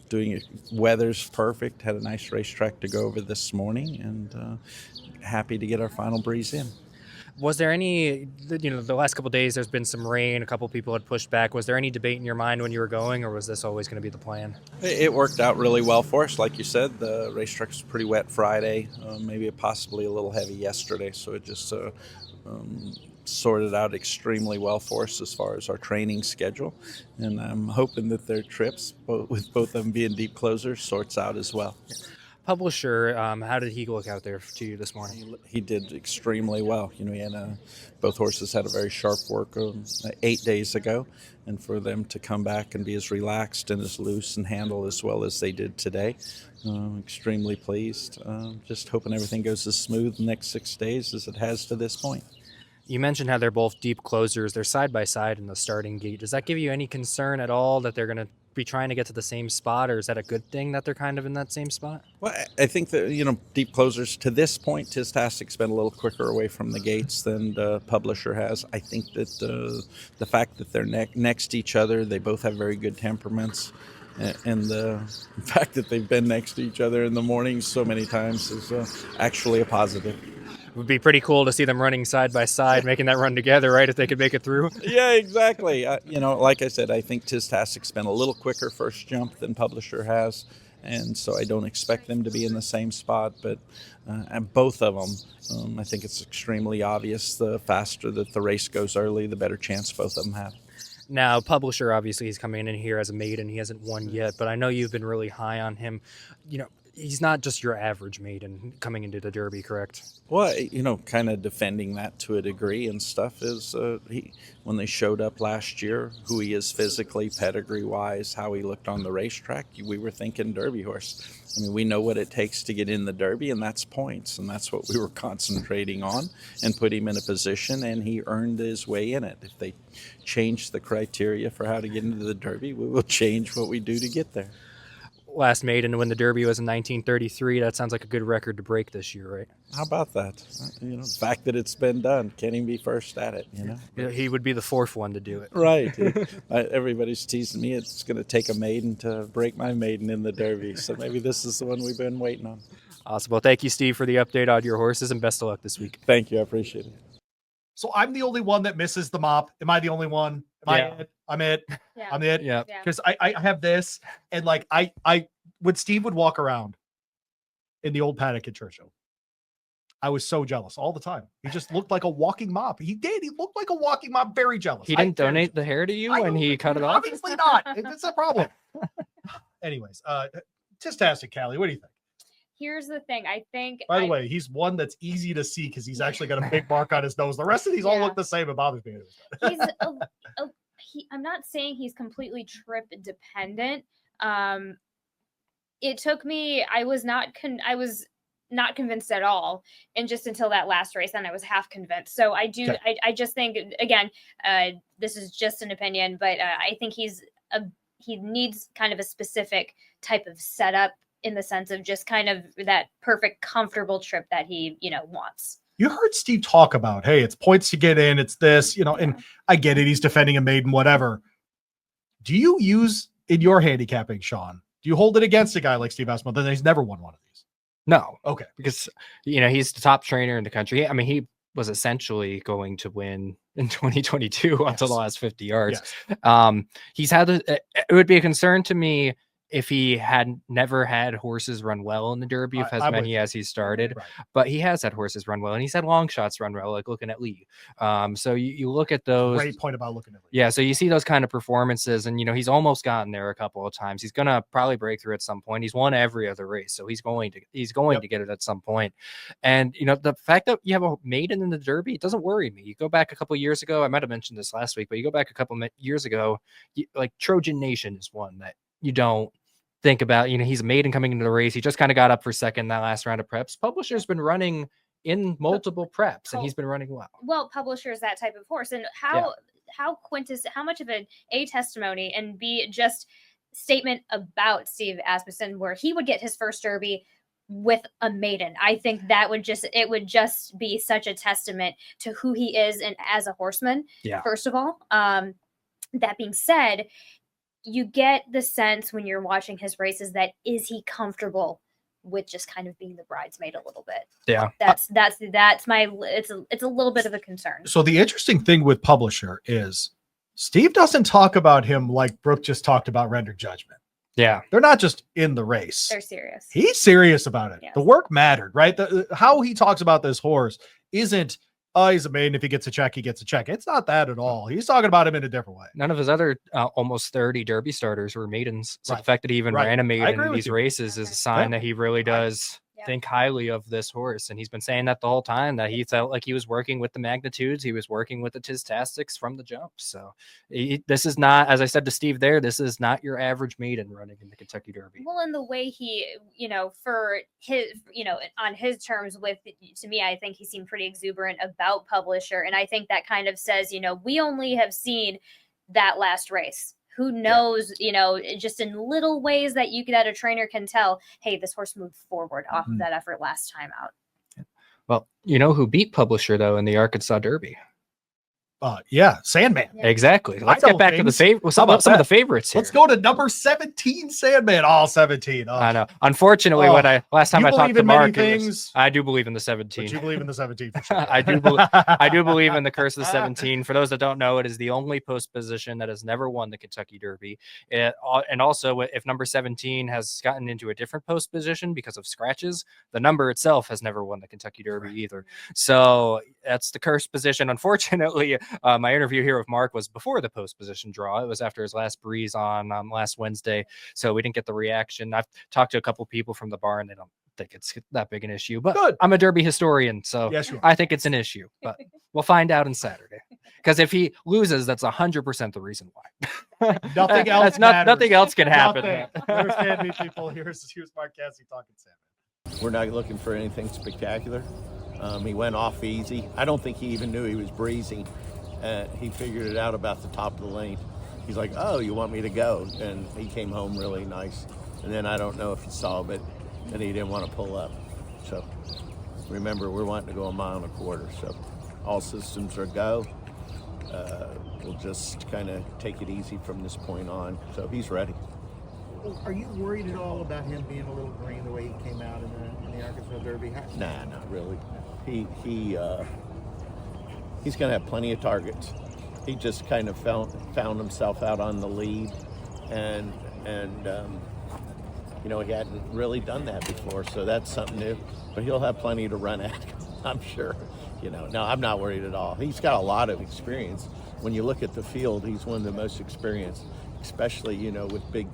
Doing it, weather's perfect. Had a nice racetrack to go over this morning, and happy to get our final breeze in. Was there any, the last couple of days there's been some rain, a couple people had pushed back. Was there any debate in your mind when you were going, or was this always going to be the plan? It worked out really well for us. Like you said, the racetrack was pretty wet Friday, maybe possibly a little heavy yesterday, so it just sorted out extremely well for us as far as our training schedule, and I'm hoping that their trips, with both of them being deep closers, sorts out as well. Publisher, how did he look out there to you this morning? He did extremely well. He had both horses had a very sharp work 8 days ago, and for them to come back and be as relaxed and as loose and handle as well as they did today, extremely pleased. Just hoping everything goes as smooth the next 6 days as it has to this point. You mentioned how they're both deep closers. They're side by side in the starting gate. Does that give you any concern at all that they're going to be trying to get to the same spot, or is that a good thing that they're kind of in that same spot? Well, I think that, deep closers to this point, Tiztastic's been a little quicker away from the gates than the Publisher has. I think that the fact that they're next to each other, they both have very good temperaments. And the fact that they've been next to each other in the mornings so many times is actually a positive. It would be pretty cool to see them running side by side, making that run together, right, if they could make it through. Yeah, exactly. Like I said, I think Tiztastic's been a little quicker first jump than Publisher has, and so I don't expect them to be in the same spot, but and both of them, I think it's extremely obvious the faster that the race goes early, the better chance both of them have. Now, Publisher, obviously, he's coming in here as a maiden. He hasn't won yet, but I know you've been really high on him. He's not just your average maiden coming into the Derby, correct? Well, kind of defending that to a degree and stuff is when they showed up last year, who he is physically, pedigree-wise, how he looked on the racetrack, we were thinking Derby horse. I mean, we know what it takes to get in the Derby, and that's points, and that's what we were concentrating on and put him in a position, and he earned his way in it. If they change the criteria for how to get into the Derby, we will change what we do to get there. Last maiden when the Derby was in 1933. That sounds like a good record to break this year, right? How about that? The fact that it's been done, can't even be first at it, He would be the fourth one to do it. Right. Everybody's teasing me. It's going to take a maiden to break my maiden in the Derby. So maybe this is the one we've been waiting on. Awesome. Well, thank you, Steve, for the update on your horses, and best of luck this week. Thank you. I appreciate it. So I'm the only one that misses the mop. Am I the only one? Am I it? I'm it. Yeah. I'm it. Yeah. Because I have this, and like I when Steve would walk around in the old paddock at Churchill, I was so jealous all the time. He just looked like a walking mop. He did. He looked like a walking mop. Very jealous. He didn't donate the hair to you when he cut it off? Obviously not. It's a problem. Anyways, Tiztastic, Kali. What do you think? Here's the thing. I think. By the way, he's one that's easy to see because he's actually got a big mark on his nose. The rest of these all look the same. It bothers me. I'm not saying he's completely trip dependent. It took me. I was not convinced at all, and just until that last race, then I was half convinced. So I do. Okay. I just think, again, this is just an opinion, but I think he needs kind of a specific type of setup, in the sense of just kind of that perfect, comfortable trip that he, wants. You heard Steve talk about, hey, it's points to get in, it's this, and I get it. He's defending a maiden, whatever. Do you use in your handicapping, Sean? Do you hold it against a guy like Steve Asmussen? Then he's never won one of these. No. Okay. Because, he's the top trainer in the country. I mean, he was essentially going to win in 2022 until the last 50 yards. Yes. He's had, it would be a concern to me if he had never had horses run well in the Derby, as many as he started, but he has had horses run well, and he's had long shots run well, like looking at Lee. So you look at those. Great point about looking at Lee. Yeah. So you see those kind of performances, and he's almost gotten there a couple of times. He's gonna probably break through at some point. He's won every other race, so he's going to get it at some point. And the fact that you have a maiden in the Derby, it doesn't worry me. You go back a couple of years ago. I might have mentioned this last week, but you go back a couple of years ago, like Trojan Nation is one that you don't think about. He's a maiden coming into the race. He just kind of got up for second that last round of preps. Publisher's been running in multiple preps, and he's been running well. Well, Publisher is that type of horse, and how much of an A, testimony, and B, just statement about Steve Asmussen, where he would get his first Derby with a maiden. I think that would just be such a testament to who he is and as a horseman. Yeah. First of all, that being said, you get the sense when you're watching his races that is he comfortable with just kind of being the bridesmaid a little bit? Yeah. That's my, it's a little bit of a concern. So the interesting thing with Publisher is Steve doesn't talk about him like Brook just talked about Render Judgment. Yeah. They're not just in the race. They're serious. He's serious about it. Yes. The work mattered, right? How he talks about this horse isn't, he's a maiden. If he gets a check, he gets a check. It's not that at all. He's talking about him in a different way. None of his other almost 30 Derby starters were maidens. So the fact that he even ran a maiden in these races is a sign that he really does think highly of this horse. And he's been saying that the whole time, that he felt like he was working with the magnitudes. He was working with the Tiztastics from the jump. So this is not, as I said to Steve there, this is not your average maiden running in the Kentucky Derby. Well, in the way he, for his, on his terms to me, I think he seemed pretty exuberant about Publisher. And I think that kind of says, we only have seen that last race. Who knows, just in little ways that a trainer can tell, hey, this horse moved forward off of that effort last time out. Well, who beat Publisher, though, in the Arkansas Derby? Sandman. Yeah. Exactly. Let's get back to the favorite. Some of the favorites here. Let's go to number 17, Sandman. All 17. Oh. I know. Unfortunately, last time I talked to Mark, I do believe in the 17. But you believe in the 17 for sure. I do believe in the curse of the 17. For those that don't know, it is the only post position that has never won the Kentucky Derby. And also, if number 17 has gotten into a different post position because of scratches, the number itself has never won the Kentucky Derby either. So that's the cursed position. Unfortunately, my interview here with Mark was before the post position draw. It was after his last breeze on last Wednesday, so we didn't get the reaction. I've talked to a couple people from the barn. They don't think it's that big an issue, but good. I'm a Derby historian, so I think it's an issue. But we'll find out on Saturday, because if he loses, that's 100% the reason why. Nothing else. Nothing else can happen. Understand me, people. Here's Mark Casse talking Sandman. We're not looking for anything spectacular. He went off easy. I don't think he even knew he was breezing. He figured it out about the top of the lane. He's like, oh, you want me to go? And he came home really nice. And then I don't know if he saw, but then he didn't want to pull up. So remember, we're wanting to go 1.25 miles. So all systems are go. We'll just kind of take it easy from this point on. So he's ready. Are you worried at all about him being a little green the way he came out in the Arkansas Derby? Nah, not really. He's going to have plenty of targets. He just kind of found himself out on the lead, and he hadn't really done that before, so that's something new. But he'll have plenty to run at, I'm sure. No, I'm not worried at all. He's got a lot of experience. When you look at the field, he's one of the most experienced, especially with big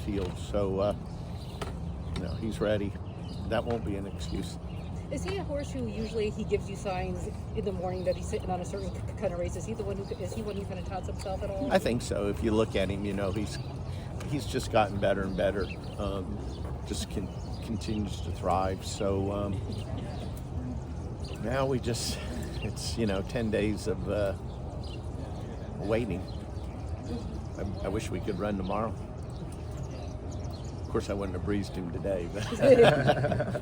fields. So he's ready. that won't be an excuse. Is he a horse who usually he gives you signs in the morning that he's sitting on a certain kind of race? Is he one who kind of touts himself at all? I think so. If you look at him, he's just gotten better and better. Continues to thrive. So now it's 10 days of waiting. I wish we could run tomorrow. Of course, I wouldn't have breezed him today. But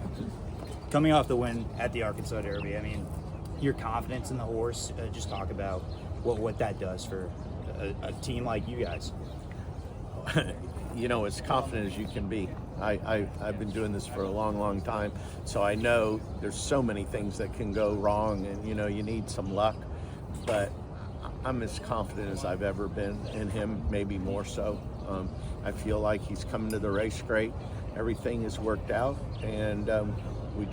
coming off the win at the Arkansas Derby, I mean, your confidence in the horse, just talk about what that does for a team like you guys. As confident as you can be. I've been doing this for a long, long time, so I know there's so many things that can go wrong, and you need some luck, but I'm as confident as I've ever been in him, maybe more so. I feel like he's coming to the race great. Everything is worked out, and we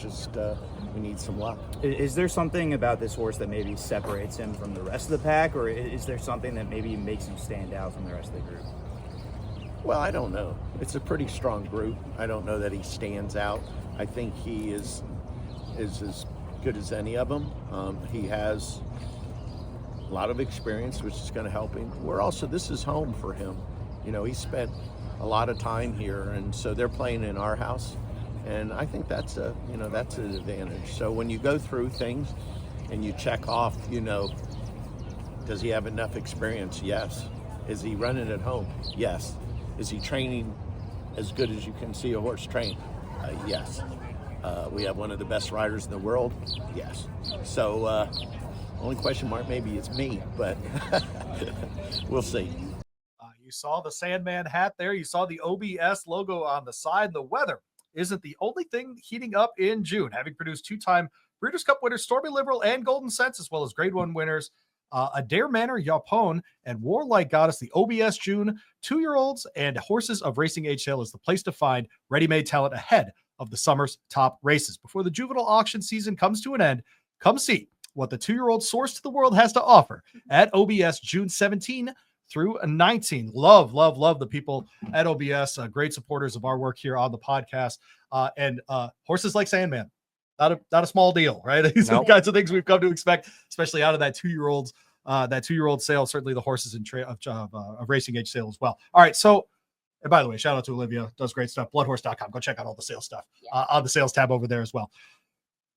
need some luck. Is there something about this horse that maybe separates him from the rest of the pack, or is there something that maybe makes him stand out from the rest of the group? Well, I don't know. It's a pretty strong group. I don't know that he stands out. I think he is as good as any of them. He has a lot of experience, which is going to help him. This is home for him. He spent a lot of time here, and so they're playing in our house, and I think that's an advantage. So when you go through things and you check off, does he have enough experience? Yes. Is he running at home? Yes. Is he training as good as you can see a horse train? Yes. We have one of the best riders in the world? Yes. So only question mark maybe is me, but we'll see. You saw the Sandman hat there. You saw the OBS logo on the side. The weather isn't the only thing heating up in June, having produced two-time Breeders' Cup winners Stormy Liberal and Golden Sense, as well as Grade 1 winners Adair Manor, Yapone, and Warlike Goddess. The OBS June 2-year-olds and horses of racing age sale is the place to find ready-made talent ahead of the summer's top races. Before the juvenile auction season comes to an end, come see what the 2-year-old source to the world has to offer at OBS June 17 through 19. Love the people at OBS, great supporters of our work here on the podcast, and horses like Sandman. Not a small deal, right? These are the kinds of things we've come to expect, especially out of that 2-year-olds, that 2-year-old sale. Certainly the horses in of racing age sale as well. All right, so and by the way, shout out to Olivia, does great stuff. Bloodhorse.com. Go check out all the sales stuff on the sales tab over there as well.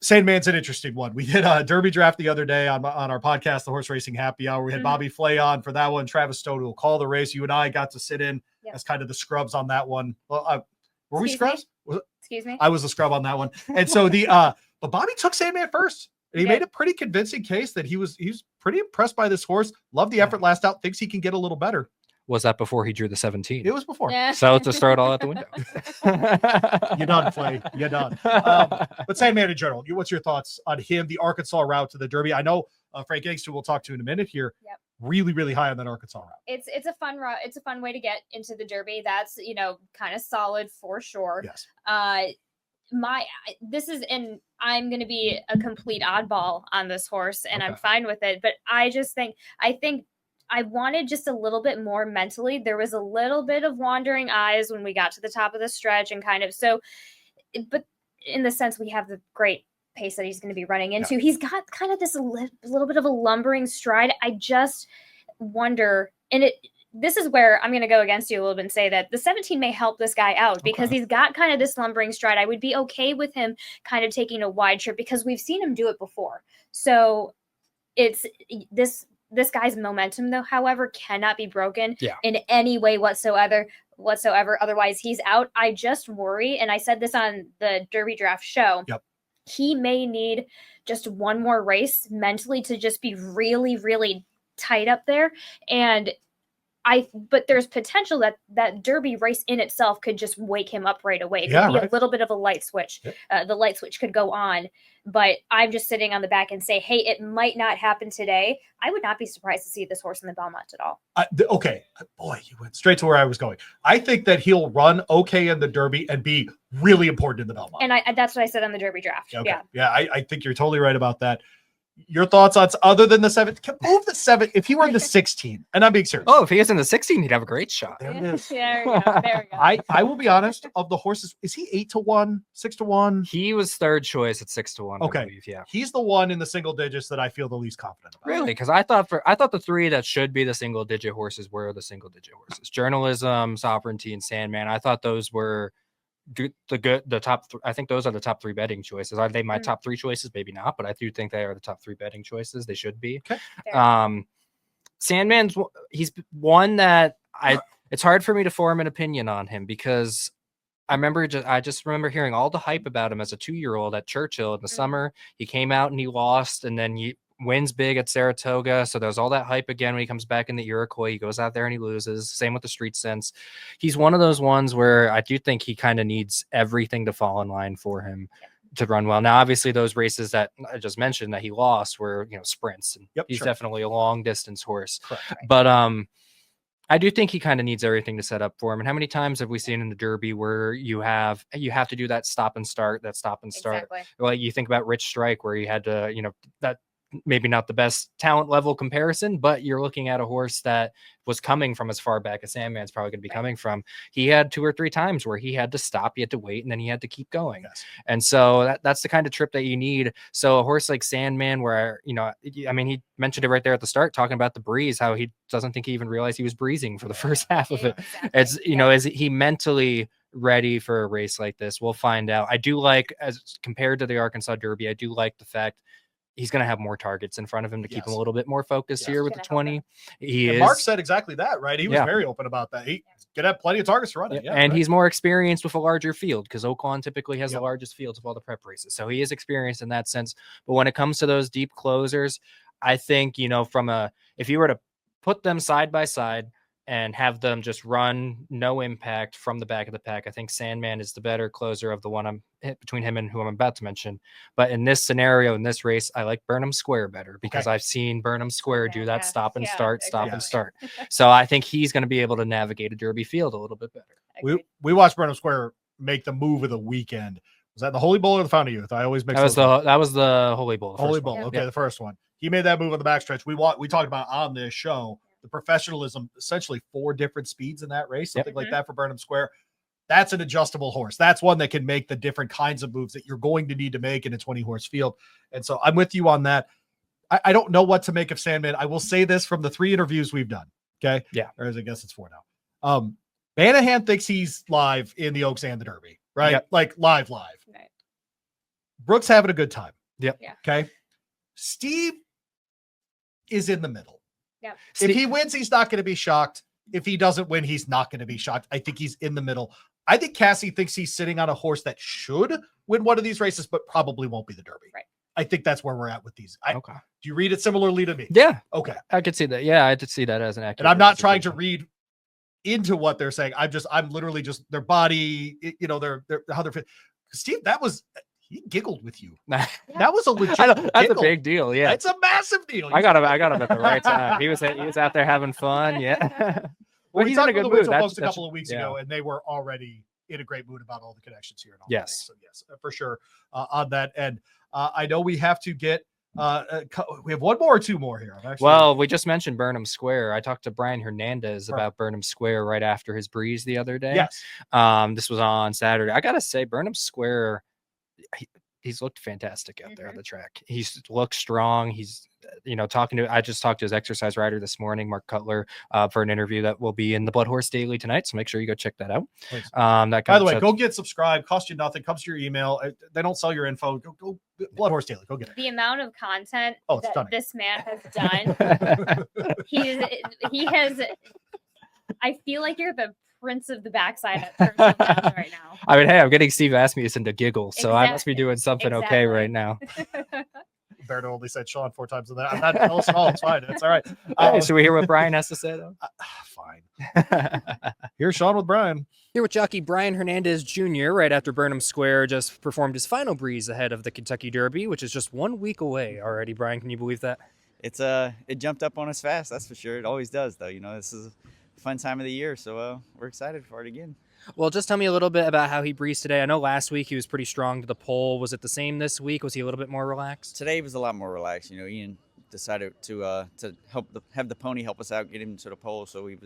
Sandman's an interesting one. We did a Derby draft the other day on our podcast, the Horse Racing Happy Hour. We had Bobby Flay on for that one. Travis Stone will call the race. You and I got to sit in as kind of the scrubs on that one. Well, were we scrubs? Excuse me. I was a scrub on that one. And so but Bobby took Sandman first. And he made a pretty convincing case that he was pretty impressed by this horse. Loved the effort last out. Thinks he can get a little better. Was that before he drew the 17? It was before. Yeah. So to throw it all out the window. You're done, Flay. You're done. But Sandman in general, what's your thoughts on him, the Arkansas route to the Derby? I know Frank Angst, who we'll talk to in a minute here, really, really high on that Arkansas route. It's a fun route. It's a fun way to get into the Derby. That's, kind of solid for sure. Yes. I'm going to be a complete oddball on this horse, and I'm fine with it. But I think I wanted just a little bit more mentally. There was a little bit of wandering eyes when we got to the top of the stretch and but in the sense we have the great pace that he's going to be running into. Yeah. He's got kind of this little bit of a lumbering stride. I just wonder, this is where I'm going to go against you a little bit and say that the 17 may help this guy out because he's got kind of this lumbering stride. I would be okay with him kind of taking a wide trip because we've seen him do it before. So it's this guy's momentum, though, however, cannot be broken in any way whatsoever. Otherwise, he's out. I just worry, and I said this on the Derby Draft show, he may need just one more race mentally to just be really, really tight up there. But there's potential that Derby race in itself could just wake him up right away. It could be a little bit of a light switch. The light switch could go on, but I'm just sitting on the back and say, hey, it might not happen today. I would not be surprised to see this horse in the Belmont at all. Okay. Boy, you went straight to where I was going. I think that he'll run okay in the Derby and be really important in the Belmont. And that's what I said on the Derby draft. Okay. Yeah, I think you're totally right about that. Your thoughts on other than the 7? Move the 7 if he were in the 16, and I'm being serious. Oh, if he is in the 16, he'd have a great shot. There it is. There we go. There we go. I will be honest. Of the horses, is he 8-1, 6-1? He was third choice at 6-1. Okay, I believe, yeah. He's the one in the single digits that I feel the least confident about. Really? Because I thought the 3 that should be the single digit horses were the single digit horses: Journalism, Sovereignty, and Sandman. I thought those were the top. I think those are the top 3 betting choices. Are they my top 3 choices? Maybe not, but I do think they are the top 3 betting choices. They should be. Okay. Sandman's he's one that it's hard for me to form an opinion on him because I just remember hearing all the hype about him as a 2-year-old at Churchill in the summer. He came out and he lost, and then he wins big at Saratoga. So there's all that hype again when he comes back in the Iroquois. He goes out there and he loses. Same with the Street Sense. He's one of those ones where I do think he kind of needs everything to fall in line for him to run well. Now, obviously, those races that I just mentioned that he lost were, sprints. And he's definitely a long distance horse. Correct. But I do think he kind of needs everything to set up for him. And how many times have we seen in the Derby where you have to do that stop and start? Exactly. Like you think about Rich Strike, where you had to, that maybe not the best talent level comparison, but you're looking at a horse that was coming from as far back as Sandman's probably going to be coming from. He had 2 or 3 times where he had to stop, he had to wait, and then he had to keep going. Yes. And so that's the kind of trip that you need. So a horse like Sandman, where, he mentioned it right there at the start, talking about the breeze, how he doesn't think he even realized he was breezing for the first half of it. Exactly. It's, is he mentally ready for a race like this? We'll find out. I do like, as compared to the Arkansas Derby, I do like the fact he's going to have more targets in front of him to keep him a little bit more focused here with the 20. Mark said exactly that, right? He was very open about that. He could have plenty of targets to run it. And he's more experienced with a larger field because Oaklawn typically has the largest fields of all the prep races. So he is experienced in that sense. But when it comes to those deep closers, I think, if you were to put them side by side and have them just run no impact from the back of the pack, I think Sandman is the better closer of the one between him and who I'm about to mention. But in this scenario, in this race, I like Burnham Square better because I've seen Burnham Square do that stop and start. So I think he's going to be able to navigate a Derby field a little bit better. We watched Burnham Square make the move of the weekend. Was that the Holy Bull or the Fountain of Youth? I always mix that was the Holy Bull. Holy Bull. Okay, the first one. He made that move on the backstretch. We talked about on this show the professionalism, essentially 4 different speeds in that race, something like that for Burnham Square. That's an adjustable horse. That's one that can make the different kinds of moves that you're going to need to make in a 20-horse field. And so I'm with you on that. I don't know what to make of Sandman. I will say this from the 3 interviews we've done. Okay. Yeah. Or I guess it's 4 now. Banahan thinks he's live in the Oaks and the Derby, right? Yep. Like live. Right. Brooks having a good time. Yep. Yeah. Okay. Steve is in the middle. Yeah. If he wins, he's not going to be shocked. If he doesn't win, he's not going to be shocked. I think he's in the middle. I think Casse thinks he's sitting on a horse that should win one of these races, but probably won't be the Derby. Right. I think that's where we're at with these. Okay. Do you read it similarly to me? Yeah. Okay. I could see that. Yeah, I did see that as an accurate. And I'm not trying to read into what they're saying. I'm literally just their body, their how they're fit. Steve, he giggled with you. That was a legit that's a big deal. Yeah. It's a massive deal. I got him at the right time. He was out there having fun. Yeah. Well, he's in a good mood. Post a couple of weeks ago, and they were already in a great mood about all the connections here and all. Yes. So yes, for sure on that end. I know we have to get. We have 1 more or 2 more here. Well, we just mentioned Burnham Square. I talked to Brian Hernandez about Burnham Square right after his breeze the other day. Yes. This was on Saturday. I gotta say, Burnham Square, he's looked fantastic out there on the track. He's looked strong. He's, I just talked to his exercise rider this morning, Mark Cutler, for an interview that will be in the BloodHorse Daily tonight. So make sure you go check that out. By the way, go get subscribed. Cost you nothing. Comes to your email. They don't sell your info. Go BloodHorse Daily. Go get it. The amount of content that this man has done. he has. I feel like you're the prince of the backside at Thursday right now. I mean, hey, I'm getting Steve Asmussen to giggle, so I must be doing something okay right now. Umberto only said Sean 4 times in that. I'm not jealous at all. It's fine. It's all right. Should we hear what Brian has to say, though? Fine. Here's Sean with Brian. Here with jockey Brian Hernandez Jr. right after Burnham Square just performed his final breeze ahead of the Kentucky Derby, which is just 1 week away already. Brian, can you believe that? It jumped up on us fast, that's for sure. It always does, though. This is fun time of the year. So we're excited for it again. Well, just tell me a little bit about how he breezed today. I know last week he was pretty strong to the pole. Was it the same this week? Was he a little bit more relaxed? Today was a lot more relaxed. You know, Ian decided to help have the pony help us out, get him to the pole. So he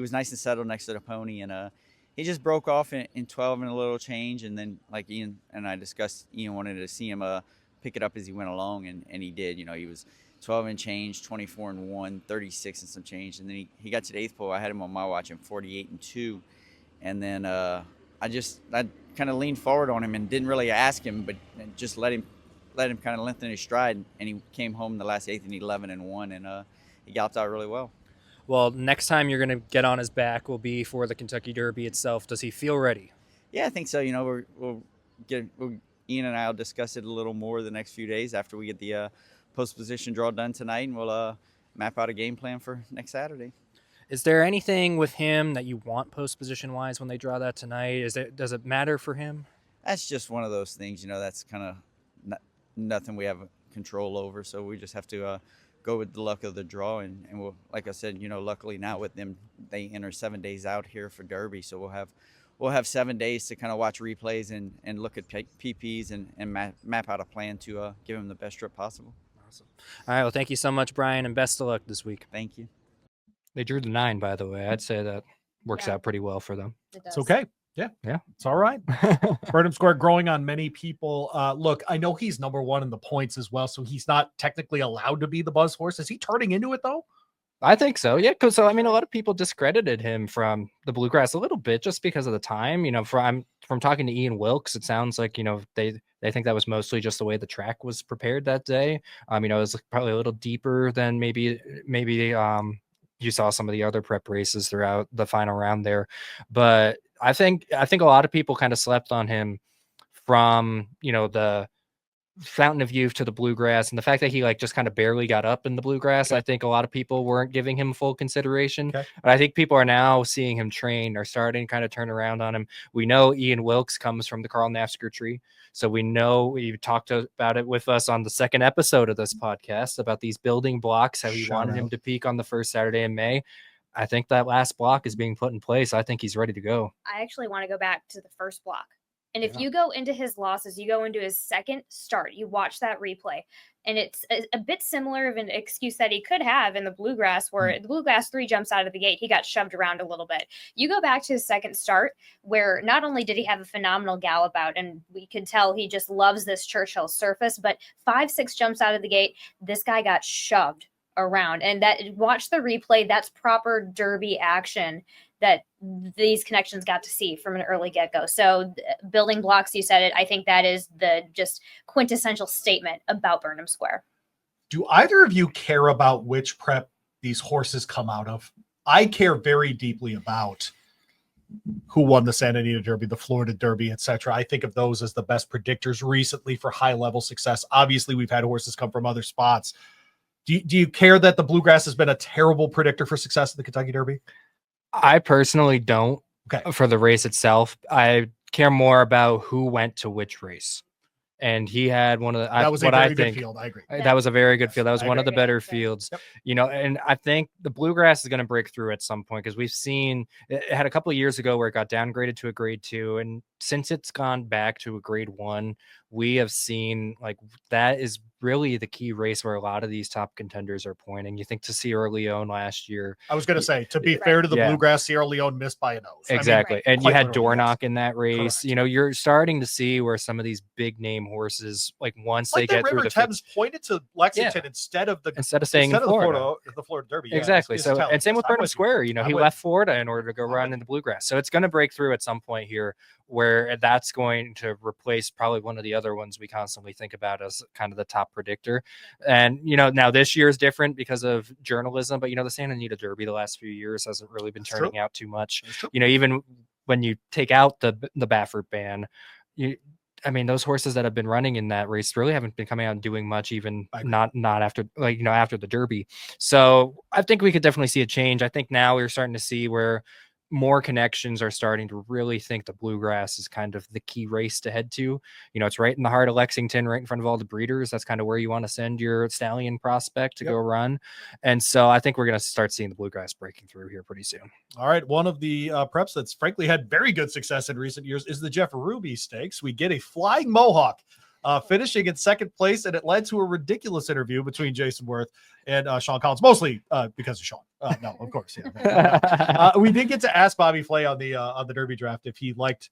was nice and settled next to the pony, and he just broke off in 12 and a little change. And then, like Ian and I discussed, Ian wanted to see him pick it up as he went along, and he did. You know, he was 12 and change, 24 and 1, 36 and some change, and then he got to the 8th pole. I had him on my watch in 48 and 2. And then I kind of leaned forward on him and didn't really ask him, but just let him kind of lengthen his stride. And he came home in the last 8th and 11 and 1, and he galloped out really well. Well, next time you're going to get on his back will be for the Kentucky Derby itself. Does he feel ready? Yeah, I think so. You know, Ian and I will discuss it a little more the next few days after we get the post position draw done tonight, and we'll map out a game plan for next Saturday. Is there anything with him that you want post position wise when they draw that tonight? Does it matter for him? That's just one of those things, you know, that's kind of nothing we have control over. So we just have to go with the luck of the draw. And we'll, like I said, you know, luckily now with them, they enter 7 days out here for Derby. So we'll have 7 days to kind of watch replays and look at PPs and map out a plan to give him the best trip possible. Awesome. All right. Well, thank you so much, Brian, and best of luck this week. Thank you. They drew the 9, by the way. I'd say that works out pretty well for them. It's okay. Yeah. Yeah. It's all right. Burnham Square growing on many people. Look, I know he's number 1 in the points as well, so he's not technically allowed to be the buzz horse. Is he turning into it, though? I think so. Yeah. Because, I mean, a lot of people discredited him from the Bluegrass a little bit just because of the time. You know, from talking to Ian Wilkes, it sounds like, you know, they think that was mostly just the way the track was prepared that day. You know, it was probably a little deeper than maybe you saw some of the other prep races throughout the final round there. But I think a lot of people kind of slept on him from, you know, the Fountain of Youth to the Bluegrass, and the fact that he just kind of barely got up in the Bluegrass. I think a lot of people weren't giving him full consideration. But I think people are now seeing him train, are starting to kind of turn around on him. We know Ian Wilkes comes from the Carl Nafsker tree. So we know he talked about it with us on the 2nd episode of this podcast about these building blocks, how he wanted him to peak on the first Saturday in May. I think that last block is being put in place. I think he's ready to go. I actually want to go back to the first block. And if you go into his losses, you go into his second start, you watch that replay, and it's a bit similar of an excuse that he could have in the Bluegrass, where the Bluegrass 3 jumps out of the gate. He got shoved around a little bit. You go back to his second start, where not only did he have a phenomenal gallop out, and we could tell he just loves this Churchill surface, but 5-6 jumps out of the gate, this guy got shoved around. And that, watch the replay, that's proper Derby action that these connections got to see from an early get-go. So building blocks, you said it. I think that is the just quintessential statement about Burnham Square. Do either of you care about which prep these horses come out of? I care very deeply about who won the Santa Anita Derby, the Florida Derby, etc. I think of those as the best predictors recently for high-level success. Obviously, we've had horses come from other spots. Do you care that the Bluegrass has been a terrible predictor for success in the Kentucky Derby? I personally don't. For the race itself. I care more about who went to which race. And he had one of the, that was a very good field. I agree. That was a very good field. That was one of the better fields, you know, and I think the Bluegrass is going to break through at some point, because we've seen it had a couple of years ago where it got downgraded to a grade 2. And since it's gone back to a grade 1, we have seen that is really the key race where a lot of these top contenders are pointing. You think to Sierra Leone last year. I was going to say, to be fair to the Bluegrass, Sierra Leone missed by a nose. Exactly. I mean, and you had Dornock in that race. Correct. You know, you're starting to see where some of these big name horses, once they get through the Thames pointed to Lexington instead of staying in Florida. The Florida Derby. Exactly. And same with Burnham Square. You know, he left Florida in order to go run in the Bluegrass. So it's going to break through at some point here, where that's going to replace probably one of the other ones we constantly think about as kind of the top predictor. And, you know, now this year is different because of journalism, but, you know, the Santa Anita Derby the last few years hasn't really been turning out too much. You know, even when you take out the Baffert ban, I mean, those horses that have been running in that race really haven't been coming out and doing much, even not after, after the Derby. So I think we could definitely see a change. I think now we're starting to see where more connections are starting to really think the Bluegrass is kind of the key race to head to. It's right in the heart of Lexington, right in front of all the breeders. That's kind of where you want to send your stallion prospect to go run. And so I think we're going to start seeing the Bluegrass breaking through here pretty soon. All right. One of the preps that's frankly had very good success in recent years is the Jeff Ruby Stakes. We get a flying Mohawk finishing in second place, and it led to a ridiculous interview between Jayson Werth and Sean Collins, mostly because of Sean. No, of course, yeah. We did get to ask Bobby Flay on the Derby draft if he liked.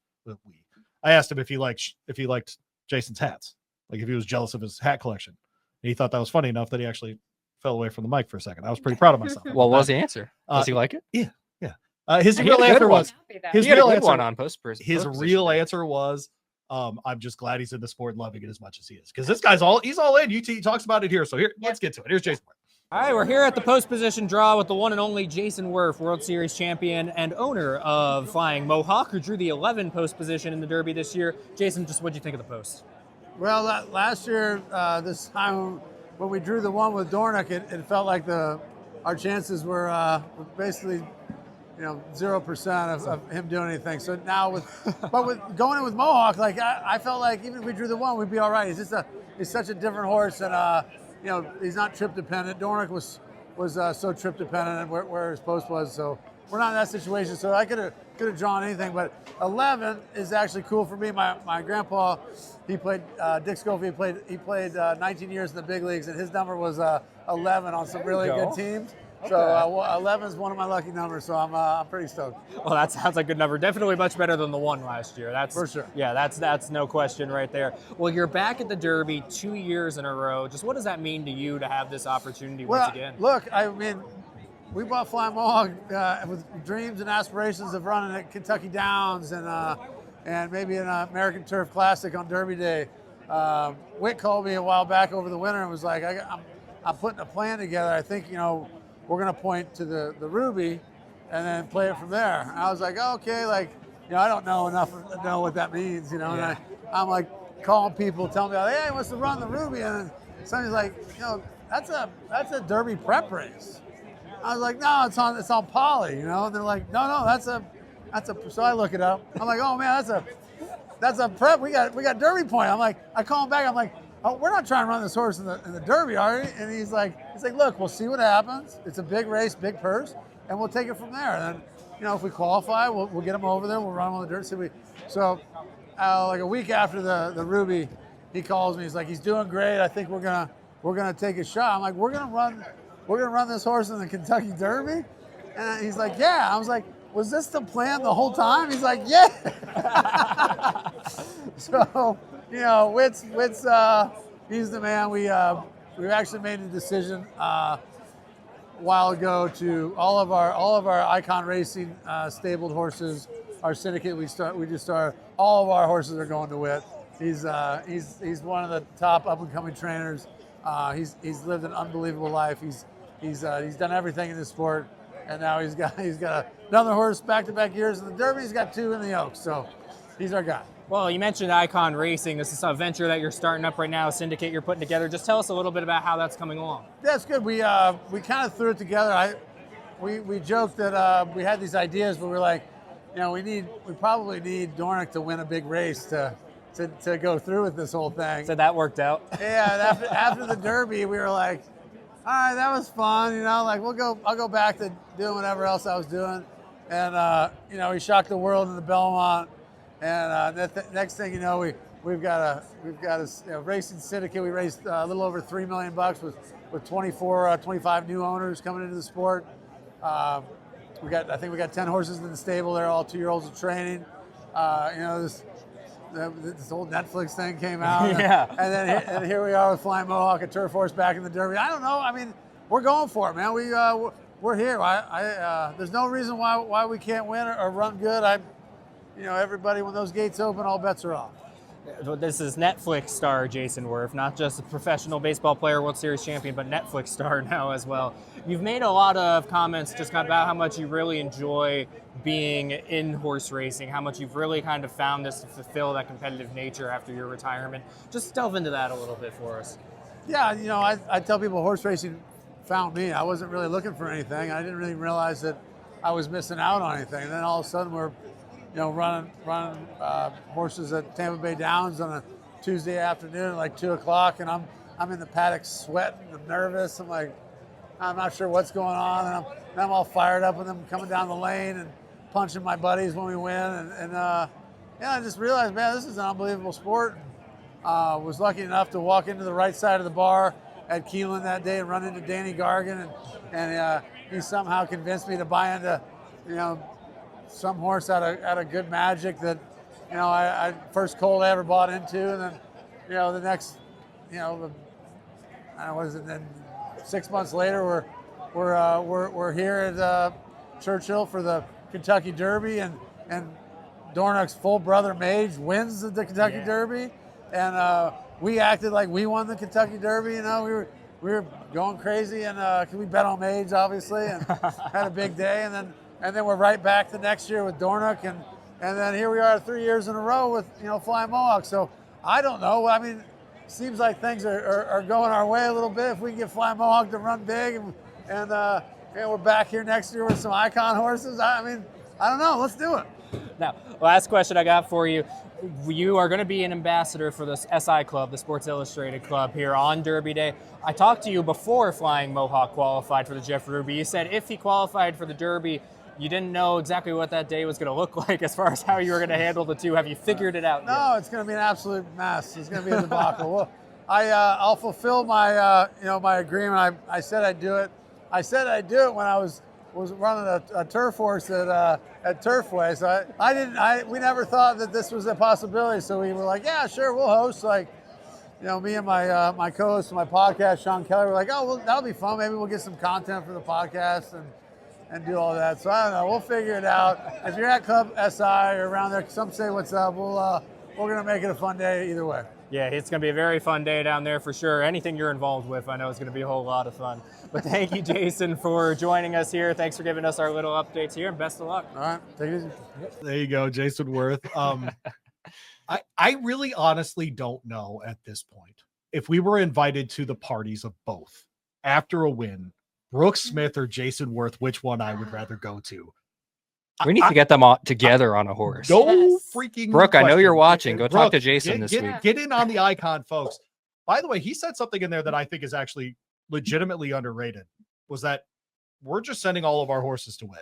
I asked him if he liked Jason's hats, like if he was jealous of his hat collection. And he thought that was funny enough that he actually fell away from the mic for a second. I was pretty proud of myself. What was the answer? Does he like it? Yeah. His real answer was I'm just glad he's in the sport and loving it as much as he is, because this guy's he's all in. He talks about it here. So let's get to it. Here's Jayson Werth. All right, we're here at the post position draw with the one and only Jayson Werth, World Series champion and owner of Flying Mohawk, who drew the 11 post position in the Derby this year. Jason, just what do you think of the post? Well, last year, this time when we drew the one with Dornick, it felt like our chances were basically 0% of him doing anything. So now with going in with Mohawk, like I felt like even if we drew the one, we'd be all right. He's such a different horse, and he's not trip dependent. Dornick was so trip dependent where his post was. So we're not in that situation. So I could have drawn anything, but 11 is actually cool for me. My grandpa, he played Dick Schofield. He played 19 years in the big leagues, and his number was 11 on some really good teams. Okay. So 11 is one of my lucky numbers, so I'm pretty stoked. Well, that sounds like a good number. Definitely much better than the one last year. That's for sure. Yeah, that's no question right there. Well, you're back at the Derby 2 years in a row. Just what does that mean to you to have this opportunity once again? Look, I mean, we bought Flying Mohawk with dreams and aspirations of running at Kentucky Downs and maybe an American Turf Classic on Derby Day. Wick called me a while back over the winter and was like, I'm putting a plan together. I think we're going to point to the Ruby and then play it from there. And I was like, oh, okay, I don't know enough to know what that means, and I'm like calling people, telling me, hey, what's to run the Ruby? And then somebody's like, that's a Derby prep race. I was like, no, it's on Poly, and they're like, no, that's a, so I look it up. I'm like, oh man, that's a prep. We got Derby point. I'm like, I call him back. I'm like, oh, we're not trying to run this horse in the Derby, are we? And he's like, look, we'll see what happens. It's a big race, big purse, and we'll take it from there. And then, if we qualify, we'll get him over there. We'll run him on the dirt. So like a week after the Ruby, he calls me. He's like, he's doing great. I think we're gonna take a shot. I'm like, we're gonna run this horse in the Kentucky Derby? And he's like, yeah. I was like, was this the plan the whole time? He's like, yeah. So, Witt's he's the man. We actually made a decision a while ago to all of our Icon Racing stabled horses, our syndicate. We just started. All of our horses are going to Witt. He's one of the top up and coming trainers. He's lived an unbelievable life. He's done everything in this sport, and now he's got another horse back-to-back years in the Derby. He's got 2 in the Oaks, so he's our guy. Well, you mentioned Icon Racing. This is a venture that you're starting up right now, a syndicate you're putting together. Just tell us a little bit about how that's coming along. That's good. We kind of threw it together. We joked that we had these ideas, but we're like, we probably need Dornick to win a big race to go through with this whole thing. So that worked out. Yeah. And after the Derby, we were like, all right, that was fun. I'll go back to doing whatever else I was doing, and we shocked the world in the Belmont. And next thing you know, we've got a racing syndicate. We raised a little over $3 million with 25 new owners coming into the sport. I think we got 10 horses in the stable. They're all 2-year-olds of training. This old Netflix thing came out. Yeah. And here we are with Flying Mohawk, a turf horse back in the Derby. I don't know. I mean, we're going for it, man. We're here. There's no reason why we can't win or run good. Everybody, when those gates open, all bets are off. This is Netflix star Jayson Werth, not just a professional baseball player, World Series champion, but Netflix star now as well. You've made a lot of comments just about how much you really enjoy being in horse racing, how much you've really kind of found this to fulfill that competitive nature after your retirement. Just delve into that a little bit for us. Yeah, I tell people horse racing found me. I wasn't really looking for anything. I didn't really realize that I was missing out on anything. And then all of a sudden we're, running horses at Tampa Bay Downs on a Tuesday afternoon at like 2 o'clock, and I'm in the paddock sweating and nervous. I'm not sure what's going on, and I'm all fired up with them coming down the lane and punching my buddies when we win, and I just realized, man, this is an unbelievable sport. Was lucky enough to walk into the right side of the bar at Keeneland that day and run into Danny Gargan, and he somehow convinced me to buy into, some horse out of Good Magic that, I first colt I ever bought into, and then, the next, what is it? Then 6 months later, we're here at Churchill for the Kentucky Derby, and Dornock's full brother Mage wins the Kentucky Derby, and we acted like we won the Kentucky Derby. We were going crazy, and we bet on Mage obviously, and had a big day, and then we're right back the next year with Dornock, and then here we are 3 years in a row with Flying Mohawk. So I don't know. I mean, seems like things are going our way a little bit. If we can get Flying Mohawk to run big, and we're back here next year with some icon horses. I mean, I don't know. Let's do it. Now, last question I got for you. You are going to be an ambassador for the SI Club, the Sports Illustrated Club, here on Derby Day. I talked to you before Flying Mohawk qualified for the Jeff Ruby. You said if he qualified for the Derby, you didn't know exactly what that day was going to look like as far as how you were going to handle the two. Have you figured it out yet? No, it's going to be an absolute mess. It's going to be a debacle. Well, I'll fulfill my my agreement. I said I'd do it. I said I'd do it when I was running a turf horse at Turfway. So we never thought that this was a possibility. So we were like, yeah, sure, we'll host. Like, me and my co-host of my podcast, Sean Kelly, were like, oh, well, that'll be fun. Maybe we'll get some content for the podcast and do all that. So I don't know. We'll figure it out. If you're at Club SI or around there, come say what's up. We're gonna make it a fun day either way. Yeah, it's going to be a very fun day down there for sure. Anything you're involved with, I know is going to be a whole lot of fun. But thank you, Jayson, for joining us here. Thanks for giving us our little updates here, and best of luck. All right, take it easy. There you go, Jayson Werth. I really honestly don't know at this point if we were invited to the parties of both after a win, Brooke Smith or Jayson Werth, which one I would rather go to. We need to get them all together on a horse. No freaking Brooke, I know question. you're watching. Go Brooke, talk to Jayson this week. Get in on the icon, folks. By the way, he said something in there that I think is actually legitimately underrated, was that we're just sending all of our horses to win.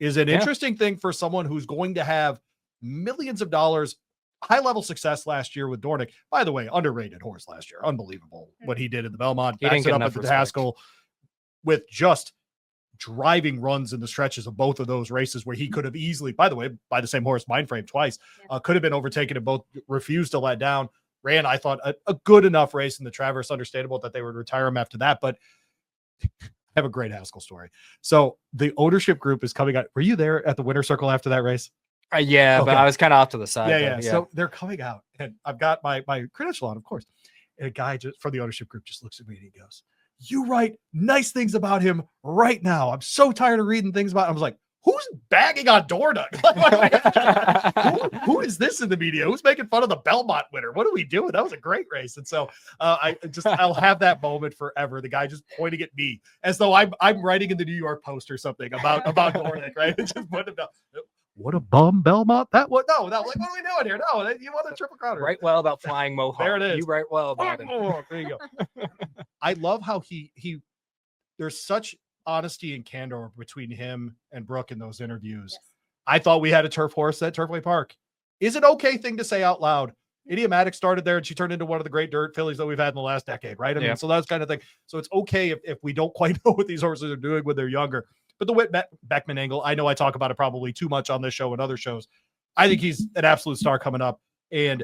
Is an interesting thing for someone who's going to have millions of dollars, high-level success last year with Dornock. By the way, underrated horse last year. Unbelievable what he did in the Belmont. He didn't Backs get it up enough at the Haskell with just driving runs in the stretches of both of those races where he could have easily, by the way, by the same horse, Mindframe twice, could have been overtaken and both refused to let down. Ran, I thought, a good enough race in the Traverse, understandable that they would retire him after that, but I have a great Haskell story. So the ownership group is coming out. Were you there at the winter circle after that race? Yeah, okay. But I was kind of off to the side. Yeah. So they're coming out, and I've got my credential on, of course. And a guy just from the ownership group just looks at me and he goes, "You write nice things about him right now. I'm so tired of reading things about him." I was like, who's bagging on Dornock? who is this in the media? Who's making fun of the Belmont winner? What are we doing? That was a great race. And so I'll have that moment forever. The guy just pointing at me as though I'm writing in the New York Post or something about Dornock, right? It's just put him down. What a bum, Belmont. That what? No. Like, what are we doing here? No, you want a triple crown. Write well about Flying Mohawk. There it is. You write well about it. There you go. I love how he there's such honesty and candor between him and Brooke in those interviews. Yes. I thought we had a turf horse at Turfway Park. Is an okay thing to say out loud. Idiomatic started there and she turned into one of the great dirt fillies that we've had in the last decade, right? I mean, so that's kind of thing. So it's okay if we don't quite know what these horses are doing when they're younger. But the Whit Beckman angle, I know I talk about it probably too much on this show and other shows. I think he's an absolute star coming up. And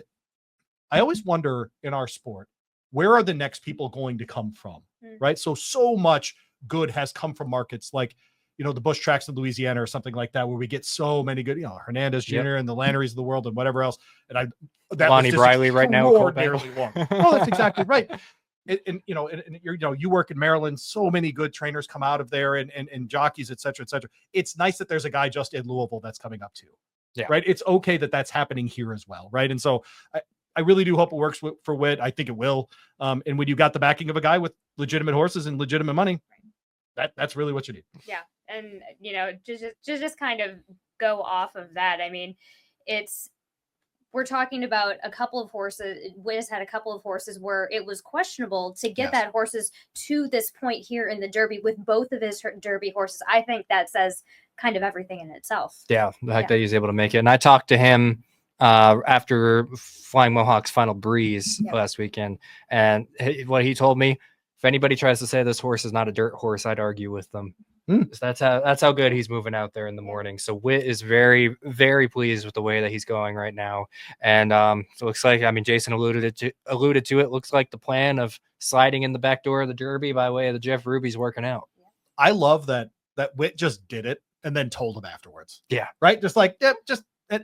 I always wonder in our sport, where are the next people going to come from, right? So much good has come from markets like, the Bush Tracks in Louisiana or something like that, where we get so many good, Hernandez Jr. and the Lannerys of the world and whatever else. And that Lonnie Briley right now. Oh, that's exactly right. And you work in Maryland, so many good trainers come out of there and jockeys, et cetera, et cetera. It's nice that there's a guy just in Louisville that's coming up too. Yeah. Right. It's okay that that's happening here as well. Right. And so I really do hope it works for Whit. I think it will. And when you got the backing of a guy with legitimate horses and legitimate money, That's really what you need. Yeah. And, just kind of go off of that. I mean, we're talking about a couple of horses. Wiz had a couple of horses where it was questionable to get that horses to this point here in the Derby with both of his Derby horses. I think that says kind of everything in itself. Yeah, the fact that he was able to make it. And I talked to him after Flying Mohawk's final breeze last weekend, and what he told me, if anybody tries to say this horse is not a dirt horse, I'd argue with them. That's how good he's moving out there in the morning. So Wit is very, very pleased with the way that he's going right now. And it looks like, Jayson alluded to it. Looks like the plan of sliding in the back door of the Derby by way of the Jeff Ruby's working out. I love that Wit just did it and then told him afterwards. Yeah. Right. Just like,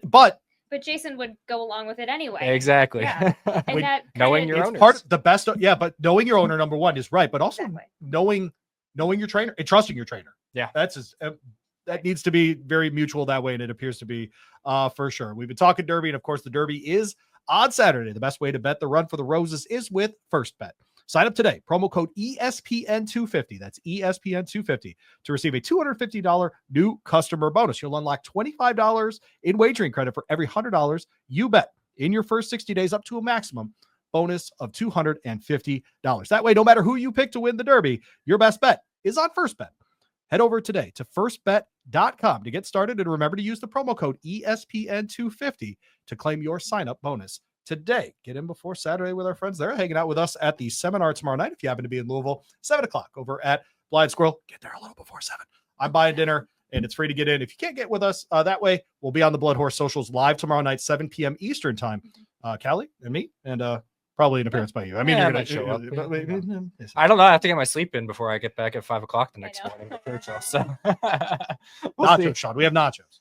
but Jayson would go along with it anyway. Exactly. Yeah. And that knowing your owner. Part of the best. Yeah. But knowing your owner, number one, is right. But also knowing your trainer and trusting your trainer. Yeah. That needs to be very mutual that way. And it appears to be for sure. We've been talking Derby. And of course, the Derby is on Saturday. The best way to bet the Run for the Roses is with First Bet. Sign up today. Promo code ESPN250. That's ESPN250 to receive a $250 new customer bonus. You'll unlock $25 in wagering credit for every $100 you bet in your first 60 days, up to a maximum bonus of $250. That way, no matter who you pick to win the Derby, your best bet is on First Bet. Head over today to firstbet.com to get started, and remember to use the promo code ESPN250 to claim your sign-up bonus today. Get in before Saturday with our friends there, hanging out with us at the seminar tomorrow night. If you happen to be in Louisville, 7 o'clock over at Blind Squirrel. Get there a little before 7. I'm buying dinner, and it's free to get in. If you can't get with us that way, we'll be on the BloodHorse socials live tomorrow night, 7 p.m. Eastern time. Kali and me, and probably an appearance by you. I mean, you're going to show up. I don't know. I have to get my sleep in before I get back at 5 o'clock the next morning. So nachos, Sean. We have nachos.